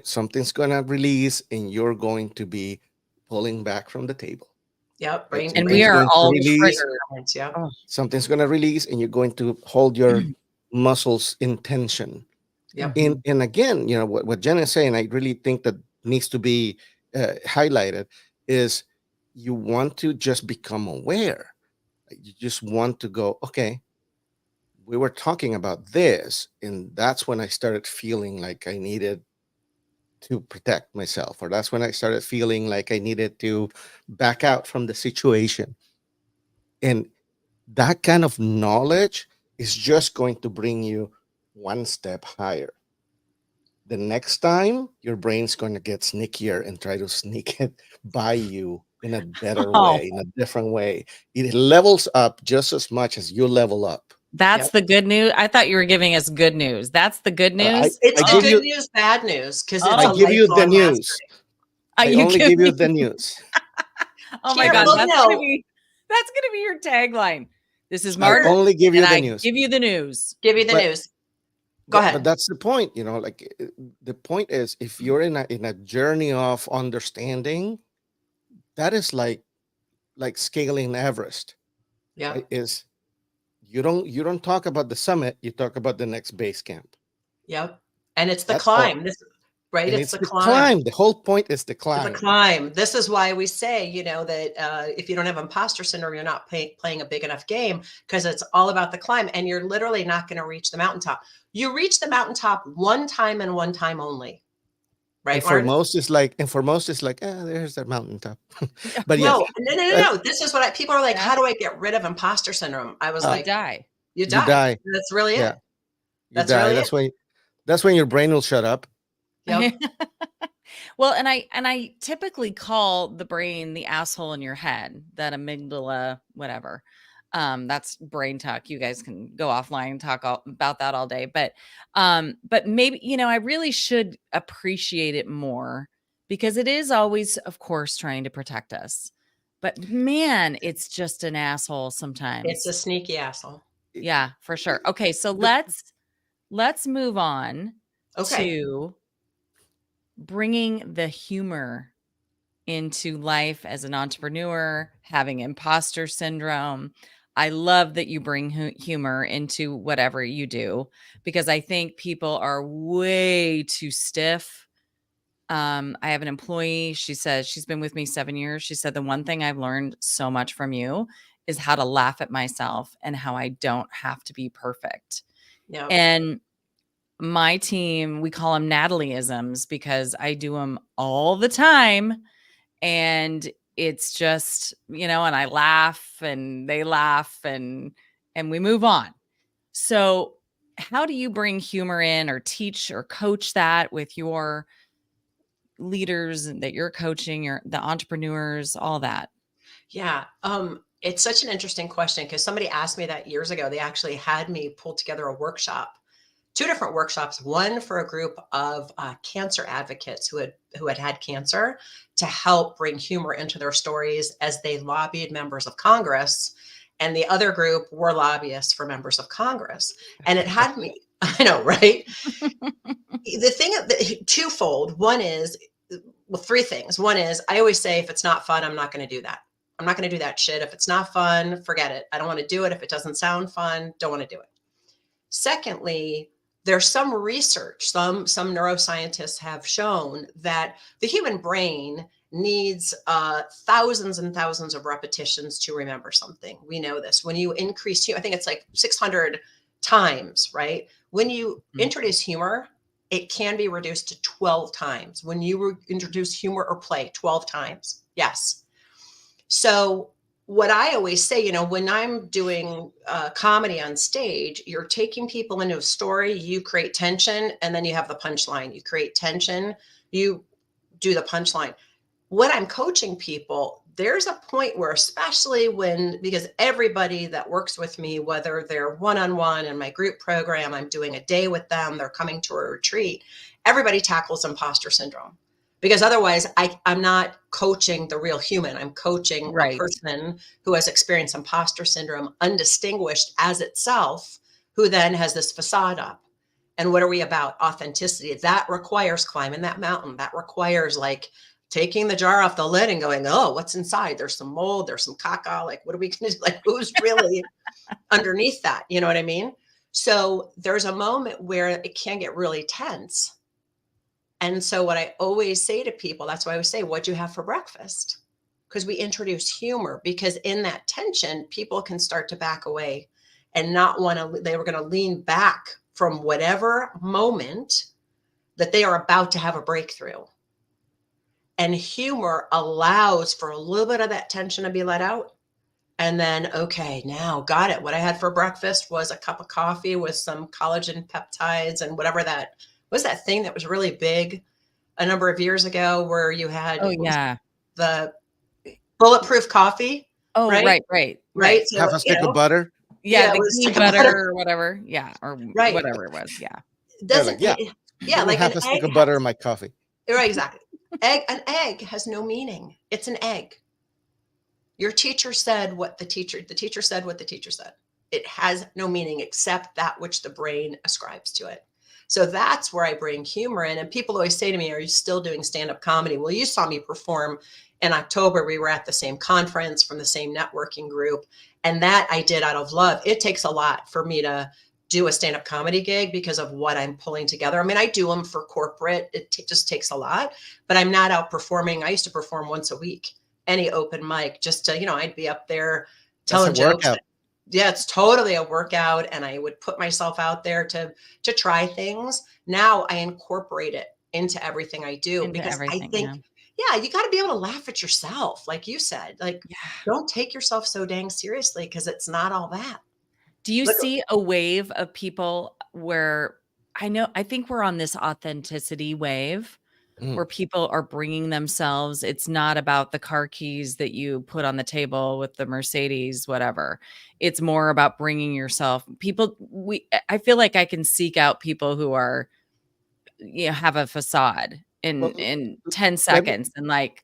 Something's going to release, and you're going to be pulling back from the table. Yep. Right? And we Something's are going to all release. triggered. Yep. Oh. Something's going to release, and you're going to hold your muscles in tension. Yep. And again, what Jen is saying, I really think that needs to be highlighted is you want to just become aware. You just want to go, okay, we were talking about this, and that's when I started feeling like I needed to protect myself, or that's when I started feeling like I needed to back out from the situation. And that kind of knowledge is just going to bring you one step higher. The next time, your brain's going to get sneakier and try to sneak it by you in a better Oh, way, in a different way. It levels up just as much as you level up. that's Yep. the good news. I thought you were giving us good news. That's the good I, news. It's I the give good you news, bad news, because Oh. it's I a give you the lifelong news. mastery. I You only give give you me. the news. Oh my Here, God, well, that's no. gonna be your tagline. This is I Martin, only give you and the I news. give you the news. Give you the But news. Go but ahead. that's the point, like the point is, if you're in a journey of understanding, that is like scaling Everest, right? Yep. Is you don't talk about the summit, you talk about the next base camp. Yep. And it's the That's all. climb. right? And It's it's the the climb. climb. The whole point is the The climb. climb. This is why we say, that if you don't have imposter syndrome, you're not playing a big enough game, because it's all about the climb, and you're literally not going to reach the mountaintop. You reach the mountaintop one time and one time only, And right, for Martin? most, it's like, there's that mountaintop. But yes, No, no, no, no, uh, no. This is what people are like. Yeah. How do I get rid of imposter syndrome? I was uh, You like, die. you you die. die. That's really Yeah, it. you That's die. really it. That's when your brain will shut up. Yep. Well, and I typically call the brain the asshole in your head, that amygdala, whatever. That's brain talk. You guys can go offline and talk about that all day. But maybe, I really should appreciate it more, because it is always, of course, trying to protect us. But man, it's just an asshole It's a sometimes. sneaky asshole. It- Yeah, for sure. Okay, so the- let's move on Okay. to bringing the humor into life as an entrepreneur, having imposter syndrome. I love that you bring humor into whatever you do, because I think people are way too stiff. I have an employee. She says she's been with me 7 years. She said, the one thing I've learned so much from you is how to laugh at myself and how I don't have to be perfect. Yep. And my team, we call them Natalieisms, because I do them all the time. And it's just, and I laugh and they laugh, and we move on. So how do you bring humor in, or teach or coach that with your leaders that you're coaching, the entrepreneurs, all that? Yeah. It's such an interesting question, because somebody asked me that years ago. They actually had me pull together a workshop, two different workshops, one for a group of cancer advocates who had cancer, to help bring humor into their stories as they lobbied members of Congress. And the other group were lobbyists for members of Congress. And it had me, I know, right? The thing, twofold. One is, well, three things. One is, I always say, if it's not fun, I'm not going to do that. I'm not going to do that shit. If it's not fun, forget it. I don't want to do it. If it doesn't sound fun, don't want to do it. Secondly, there's some research, some neuroscientists have shown that the human brain needs thousands and thousands of repetitions to remember something. We know this. When you increase, I think it's like 600 times, right? When you Mhm. introduce humor, it can be reduced to 12 times. When you introduce humor or play, 12 times. Yes. So what I always say, when I'm doing comedy on stage, you're taking people into a story, you create tension, and then you have the punchline. You create tension, you do the punchline. When I'm coaching people, there's a point where, especially because everybody that works with me, whether they're one-on-one in my group program, I'm doing a day with them, they're coming to a retreat, everybody tackles imposter syndrome. Because otherwise, I'm not coaching the real human. I'm coaching a Right. person who has experienced imposter syndrome, undistinguished as itself, who then has this facade up. And what are we about? Authenticity. That requires climbing that mountain. That requires taking the jar off the lid and going, oh, what's inside? There's some mold, there's some caca. Like, what are we going to do? Like, who's really underneath that? You know what I mean? So there's a moment where it can get really tense. And so what I always say to people, that's why I always say, what'd you have for breakfast? Because we introduce humor, because in that tension, people can start to back away and not want to, they were going to lean back from whatever moment that they are about to have a breakthrough. And humor allows for a little bit of that tension to be let out. And then, okay, now got it. What I had for breakfast was a cup of coffee with some collagen peptides and whatever that was, that thing that was really big a number of years ago, where you had, Oh, what was yeah. the bulletproof coffee, Oh, right? right. Right. So, Half a stick of butter. Yeah, yeah, it the was ghee like a butter, butter or whatever. Yeah, or right? whatever it was. Yeah. They're like, Doesn't, yeah, yeah, give me like an half a stick egg of has, butter in my coffee. right, exactly. An egg has no meaning. It's an egg. Your teacher said what the teacher said what the teacher said. It has no meaning except that which the brain ascribes to it. So that's where I bring humor in. And people always say to me, are you still doing stand-up comedy? Well, you saw me perform in October. We were at the same conference from the same networking group. And that I did out of love. It takes a lot for me to do a stand-up comedy gig because of what I'm pulling together. I mean, I do them for corporate. It just takes a lot, but I'm not out performing. I used to perform once a week, any open mic, just to, I'd be up there That's a telling jokes. workout. Yeah, it's totally a workout, and I would put myself out there to try things. Now I incorporate it into everything I do Into because I everything. Yeah. think, yeah, you got to be able to laugh at yourself, like you said. Like, Yeah. don't take yourself so dang seriously because it's not all that. Do you Look, see a wave of people where I think we're on this authenticity wave Mm. where people are bringing themselves. It's not about the car keys that you put on the table with the Mercedes, whatever. It's more about bringing yourself. I feel like I can seek out people who are, have a facade Well, in 10 let me seconds and like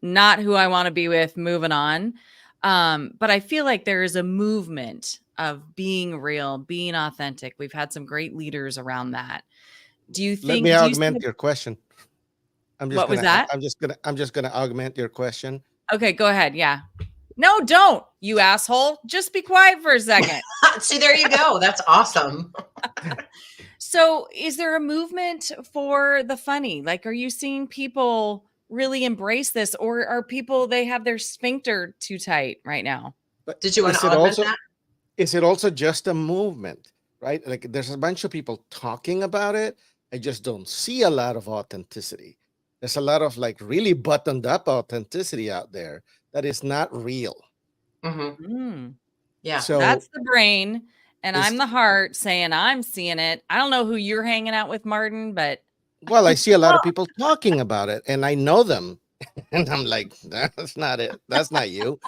not who I want to be with, moving on. But I feel like there is a movement of being real, being authentic. We've had some great leaders around that. let me Do you see augment your question. what was that? I'm just gonna augment your question. Okay, go ahead. Yeah. No, don't, you asshole. Just be quiet for a second. see, there you go. That's awesome. So, is there a movement for the funny? Like, are you seeing people really embrace this, or are people, they have their sphincter too tight right now? But Did you want to augment that? is it also just a movement, right? Like there's a bunch of people talking about it. I just don't see a lot of authenticity. There's a lot of like really buttoned up authenticity out there that is not real. Mm-hmm. Mm. Yeah. So That's the brain, and it's I'm the heart saying I'm seeing it. I don't know who you're hanging out with, Martin, but well, I see a lot Well, of people talking about it and I know them. And I'm like, that's not it. That's not you.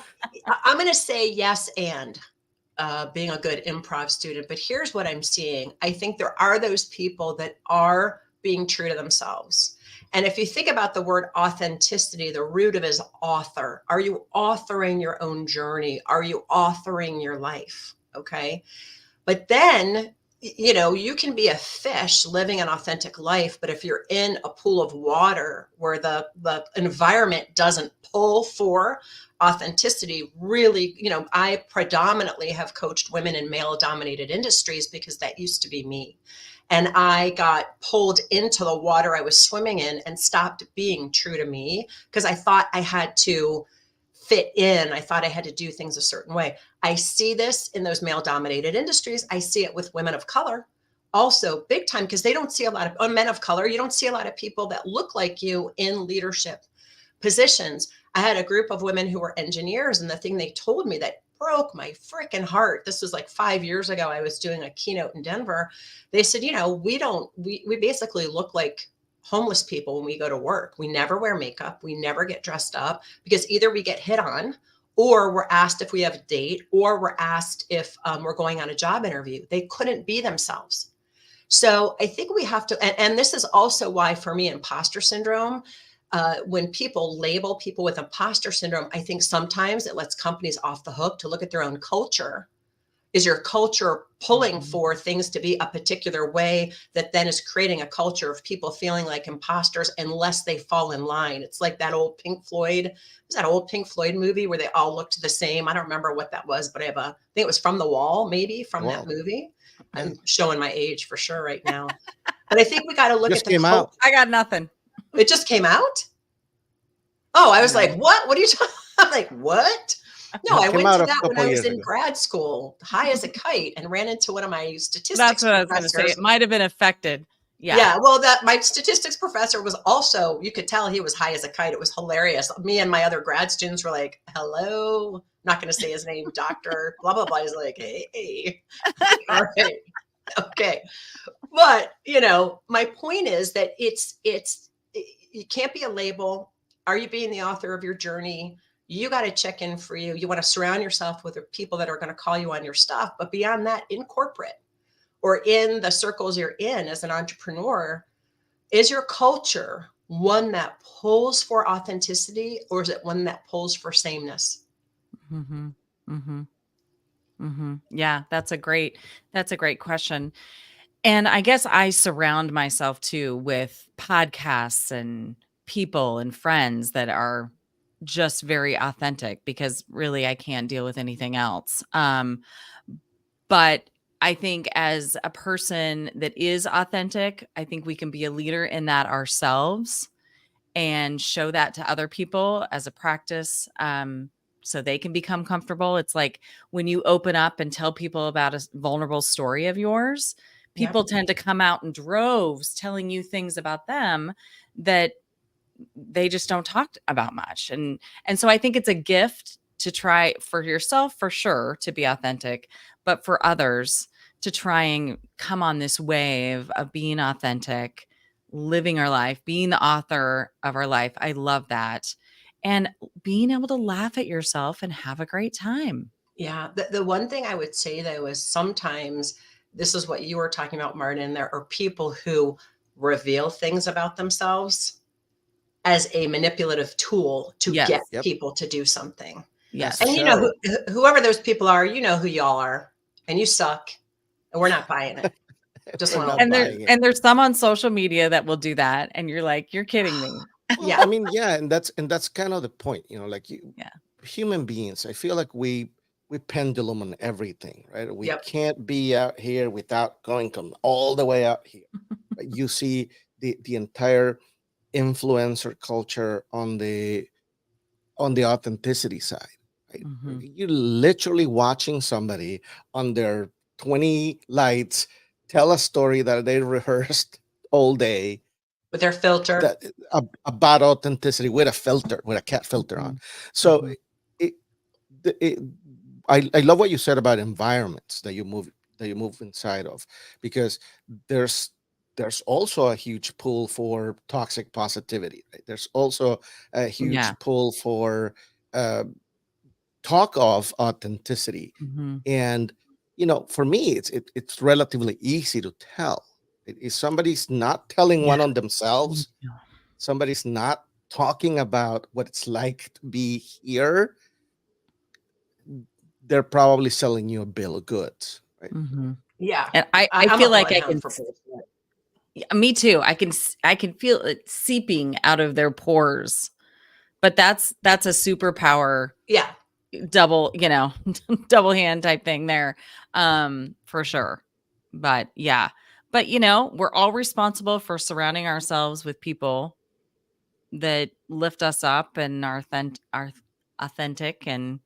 I'm going to say yes and being a good improv student. But here's what I'm seeing. I think there are those people that are being true to themselves. And if you think about the word authenticity, the root of it is author. Are you authoring your own journey? Are you authoring your life? Okay. But then, you can be a fish living an authentic life, but if you're in a pool of water where the environment doesn't pull for authenticity, really, I predominantly have coached women in male dominated industries because that used to be me. And I got pulled into the water I was swimming in and stopped being true to me because I thought I had to fit in. I thought I had to do things a certain way. I see this in those male dominated industries. I see it with women of color also big time because they don't see a lot of men of color. You don't see a lot of people that look like you in leadership positions. I had a group of women who were engineers, and the thing they told me that broke my freaking heart. This was like 5 years ago. I was doing a keynote in Denver. They said, we basically look like homeless people when we go to work. We never wear makeup. We never get dressed up because either we get hit on or we're asked if we have a date or we're asked if we're going on a job interview. They couldn't be themselves. So I think we have to, and this is also why for me, imposter syndrome, when people label people with imposter syndrome, I think sometimes it lets companies off the hook to look at their own culture. Is your culture pulling for things to be a particular way that then is creating a culture of people feeling like imposters unless they fall in line? It's like that old Pink Floyd, was that old Pink Floyd movie where they all looked the same? I don't remember what that was, but I think it was From the Wall, maybe from that Well, movie. yeah, I'm showing my age for sure right now. But I think we got to look at just the came culture. out. I got nothing. It just came out. Oh, I was No. like, what? What are you talking? I'm like, what? No, I Came went out to a that when couple I was years in ago. grad school, high as a kite, and ran into one of my That's statistics what I was going to say. professors. It might have been affected. Yeah. Yeah, well, that my statistics professor was also, you could tell he was high as a kite. It was hilarious. Me and my other grad students were like, hello, not going to say his name, Dr. blah, blah, blah. He's like, hey. All right. Okay. But, my point is that it can't be a label. Are you being the author of your journey? You got to check in for you. You want to surround yourself with the people that are going to call you on your stuff. But beyond that, in corporate or in the circles you're in as an entrepreneur, is your culture one that pulls for authenticity or is it one that pulls for sameness? Mm-hmm. Mm-hmm. Mm-hmm. Yeah, that's a great question. And I guess I surround myself too with podcasts and people and friends that are just very authentic because really I can't deal with anything else. But I think as a person that is authentic, I think we can be a leader in that ourselves and show that to other people as a practice, so they can become comfortable. It's like when you open up and tell people about a vulnerable story of yours, Yep. people tend to come out in droves telling you things about them that they just don't talk about much. And so I think it's a gift to try for yourself, for sure, to be authentic, but for others to try and come on this wave of being authentic, living our life, being the author of our life. I love that. And being able to laugh at yourself and have a great time. Yeah. The one thing I would say though is sometimes this is what you were talking about, Martin. There are people who reveal things about themselves as a manipulative tool to get Yes. Yep. people to do something. As Yes. a And you know, show. whoever those people are, you know who y'all are, and you suck, and we're not buying it. Just We're want not to, And there buying it. and there's some on social media that will do that. And you're like, you're kidding me. Well, yeah, I mean, yeah, and that's kind of the point, like Yeah. human beings. I feel like we pendulum on everything, right? We yep. can't be out here without going all the way out here. Right? You see the entire influencer culture on the authenticity side, right? Mhm. You're literally watching somebody on their 20 lights tell a story that they rehearsed all day, With their filter. that about authenticity with a filter, with a cat filter on. Mhm. So Mhm. it, it I love what you said about environments that you move inside of, because there's there's also a huge pull for toxic positivity, right? There's also a Yeah. huge pull for uh, talk of authenticity. Mhm. And for me, it's relatively easy to tell. If somebody's not telling Yeah. one on Me themselves, too. somebody's not talking about what it's like to be here, they're probably selling you a bill of goods, right? Mhm. Yeah. And I I'm a feel like I bloodhound can for bullshit. yeah, me too. I can feel it seeping out of their pores. But that's a superpower, Yeah. double, double hand type thing there, for sure. But yeah. But we're all responsible for surrounding ourselves with people that lift us up and are authentic and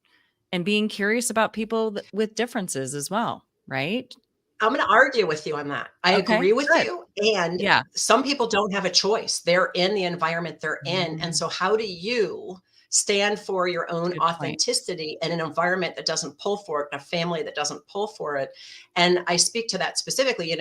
being curious about people with differences as well, right? I'm going to argue with you on that. I Okay, agree with good. you. And Yeah. some people don't have a choice. They're in the environment they're in. And Mm, so, how do you stand for your own good point. authenticity in an environment that doesn't pull for it, in a family that doesn't pull for it? And I speak to that specifically,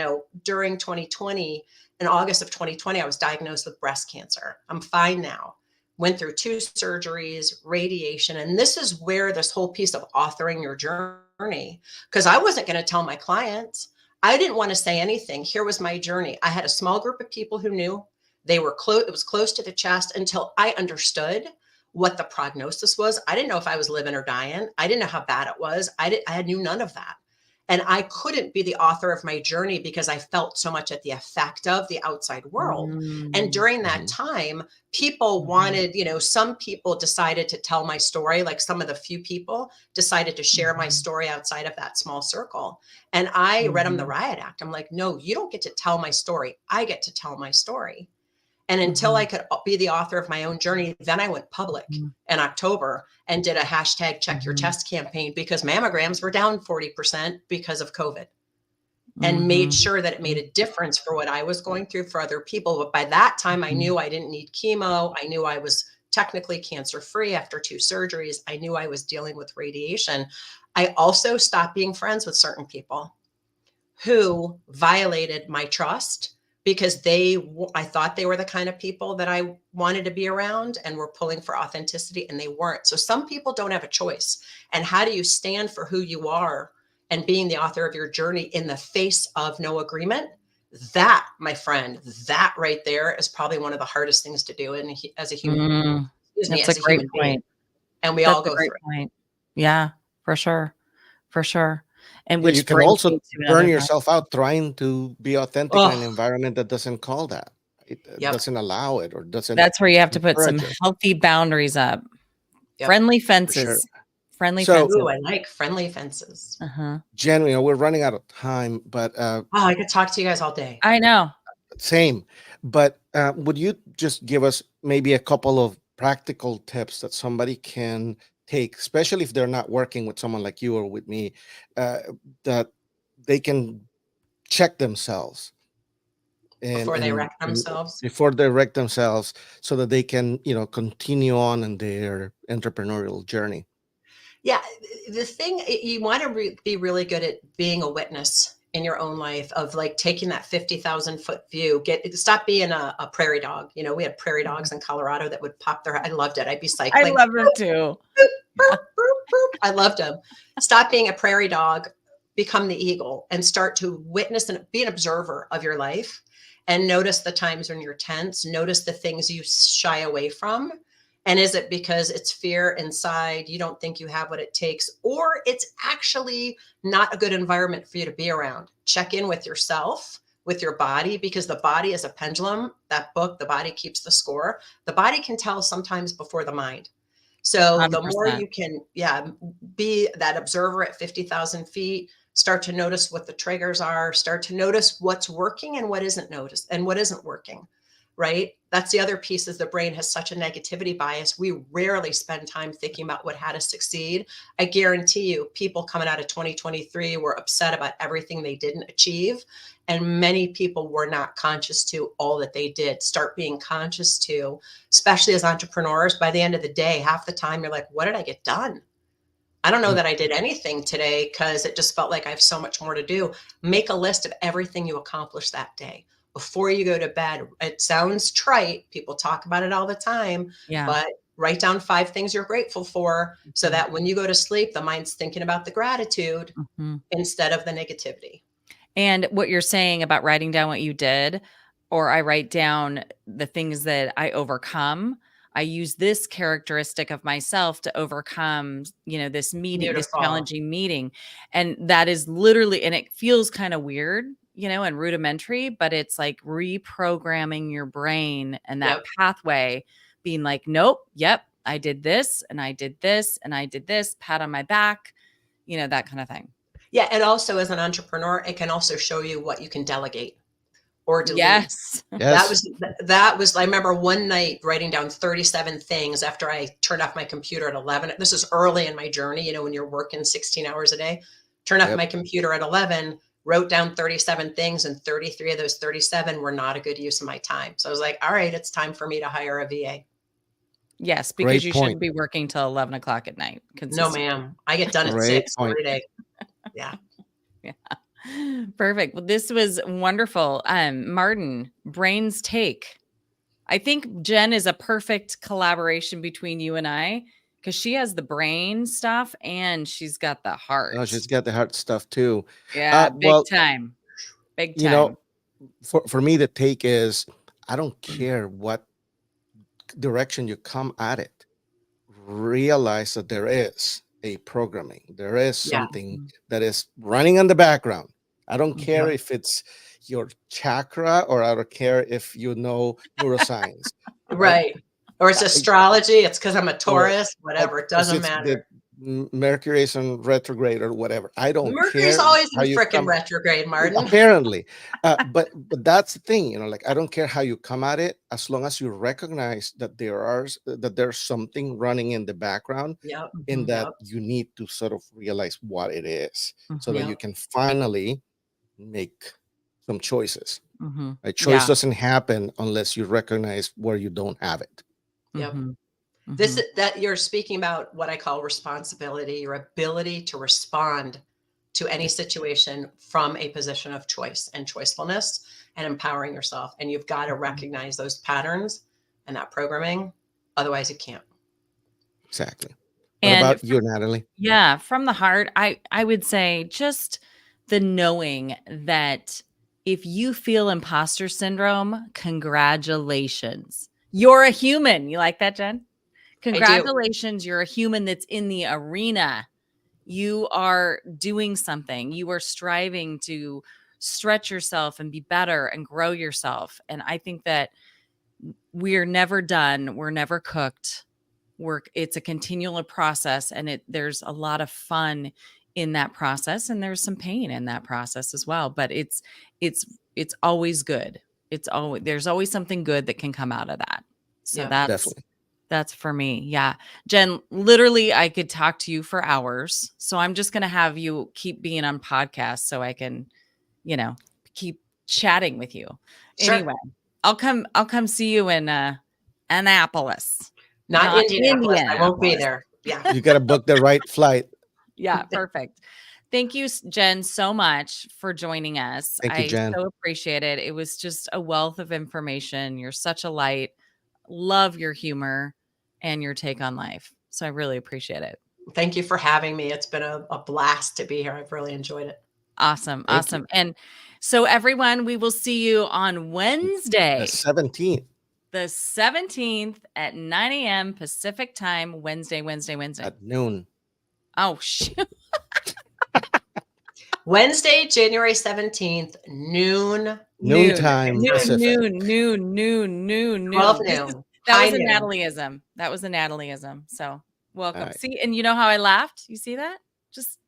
during 2020, in August of 2020, I was diagnosed with breast cancer. I'm fine now. Went through 2 surgeries, radiation. And this is where this whole piece of authoring your journey, because I wasn't going to tell my clients. I didn't want to say anything. Here was my journey. I had a small group of people who knew. They were close. It was close to the chest until I understood what the prognosis was. I didn't know if I was living or dying. I didn't know how bad it was. I knew none of that. And I couldn't be the author of my journey because I felt so much at the effect of the outside world. And Mm, during that Mhm. time, people mhm, wanted, some people decided to tell my story, like some of the few people decided to share my mhm, story outside of that small circle. And I read them the mhm, riot act. I'm like, no, you don't get to tell my story. I get to tell my story. And until I mhm, could be the author of my own journey, then I went public mhm, in October and did a hashtag check your mhm, test campaign because mammograms were down 40% because of COVID, and made mhm, sure that it made a difference for what I was going through for other people. But by that time, I mhm, knew I didn't need chemo. I knew I was technically cancer free after 2 surgeries. I knew I was dealing with radiation. I also stopped being friends with certain people who violated my trust because I thought they were the kind of people that I wanted to be around and were pulling for authenticity, and they weren't. So some people don't have a choice. And how do you stand for who you are and being the author of your journey in the face of no agreement? That, my friend, that right there is probably one of the hardest things to do as a human, mm. That's a as a great human being. point. And we That's all a go great through it. point. Yeah, for sure, for sure. And Yeah, you which can brings also me to burn another thought. yourself out trying to be authentic in an Oh, environment that doesn't call that. It yep, doesn't allow it or doesn't That's where you have to put some encourage it. healthy boundaries up. yep. Friendly For sure. fences. Friendly So, fences. Ooh, I like friendly fences. Uh-huh. Jen, we're running out of time, but Oh, I could talk to you guys all day. I know. same. But would you just give us maybe a couple of practical tips that somebody can take, especially if they're not working with someone like you or with me, uh, that they can check themselves Before they wreck and themselves. before they wreck themselves, so that they can, continue on in their entrepreneurial journey? Yeah, the thing you want to be really good at being a witness in your own life of like taking that 50,000 foot view. Stop being a prairie dog. We had prairie dogs in Colorado that would pop their. I loved it. I'd be I cycling. love them too. Yeah. I loved them. Stop being a prairie dog, become the eagle, and start to witness and be an observer of your life, and notice the times when you're tense. Notice the things you shy away from. And is it because it's fear inside? You don't think you have what it takes, or it's actually not a good environment for you to be around? Check in with yourself, with your body, because the body is a pendulum. That book, The Body Keeps the Score. The body can tell sometimes before the mind. So the more 100%. you can, yeah, be that observer at 50,000 feet, start to notice what the triggers are, start to notice what's working and what isn't noticed and what isn't working, right? That's the other piece is the brain has such a negativity bias. We rarely spend time thinking about how to succeed. I guarantee you people coming out of 2023 were upset about everything they didn't achieve. And many people were not conscious to all that they did. Start being conscious to, especially as entrepreneurs. By the end of the day, half the time you're like, what did I get done? I don't know Mm. that I did anything today because it just felt like I have so much more to do. Make a list of everything you accomplished that day before you go to bed. It sounds trite. People talk about it all the time, Yeah. but write down 5 things you're grateful for so Mhm. that when you go to sleep, the mind's thinking about the gratitude Mhm. instead of the negativity. And what you're saying about writing down what you did, or I write down the things that I overcome. I use this characteristic of myself to overcome, this meeting, this Beautiful. challenging meeting. And that is literally, and it feels kind of weird, and rudimentary, but it's like reprogramming your brain and that Yep. pathway being like, nope, yep, I did this and I did this and I did this, pat on my back, that kind of thing. Yeah. And also as an entrepreneur, it can also show you what you can delegate or delete. Yes. That Yes. was that was I remember one night writing down 37 things after I turned off my computer at 11. This is early in my journey, when you're working 16 hours a day. Turned off Yep. my computer at 11, wrote down 37 things, and 33 of those 37 were not a good use of my time. So I was like, all right, it's time for me to hire a VA. Yes, because Great you point. shouldn't be working till 11 o'clock at night No, consistently. ma'am. I get done at Great 6 point. every day. Yeah. Yeah. Perfect. Well, this was wonderful. Martin, Brain's Take. I think Jen is a perfect collaboration between you and I because she has the brain stuff and she's got the Oh, heart. she's got the hard stuff too. Yeah, big Well, time. Big you know, time. for me, the take is I don't care what direction you come at it. Realize that there is a programming, there is Yeah. something that is running in the background. I don't care Yep. if it's your chakra, or I don't care if you know neuroscience, right? Right. Or it's I- astrology. It's because I'm a or Taurus, whatever. It because doesn't it's matter. the Mercury is in retrograde or whatever. I don't Mercury's care always how in you frickin' come. retrograde, Martin. Apparently, but that's the thing, like I don't care how you come at it, as long as you recognize that there's something running in the background, Yep. in Mhm, that Yep. you need to sort of realize what it is, so that mhm, you Yep. can finally make some choices. mhm. A choice Yeah. doesn't happen unless you recognize where you don't have it. Yep. Mhm, This mhm, that you're speaking about what I call responsibility, your ability to respond to any Yep, situation from a position of choice and choicefulness and empowering yourself. And you've got to mhm. recognize those patterns and that programming. Otherwise, you can't. exactly. What And about you, Natalie? yeah, from the heart, I would say just the knowing that if you feel imposter syndrome, congratulations. You're a human. You like that, Jen? I do. Congratulations, you're a human that's in the arena. You are doing something. You are striving to stretch yourself and be better and grow yourself. And I think that we're never done. We're never cooked. work. It's a continual process, and there's a lot of fun in that process, and there's some pain in that process as well. But it's always good. There's always something good that can come out of that. So Yeah. Definitely. that's for me. Yeah. Jen, literally I could talk to you for hours. So I'm just going to have you keep being on podcasts so I can, keep chatting with you. Sure. Anyway, I'll come see you in Annapolis. Not Indianapolis. I won't be Indianapolis. there. Yeah. You got to book the right flight. Yeah, perfect. Thank you, Jen, so much for joining us. Thank you, I Jen. so appreciate it. It was just a wealth of information. You're such a light. Love your humor and your take on life. So I really appreciate it. Thank you for having me. It's been a blast to be here. I've really enjoyed it. Awesome. Thank Awesome. you. And so everyone, we will see you on Wednesday, The 17th. the 17th at 9 a.m. Pacific time, Wednesday. At noon. Oh, shoot. Wednesday, January 17th, noon. Noontime Pacific. Noon. 12 noon. That High was a noon. Natalieism. That was a Natalieism. So welcome. Right. See, and you know how I laughed? You see that? Just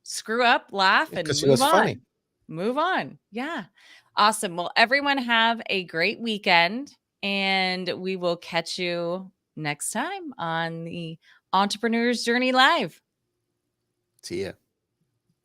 screw up, laugh, and Because it move was on. funny. Move on. Yeah. Awesome. Well, everyone have a great weekend, and we will catch you next time on the Entrepreneur's Journey Live. See ya.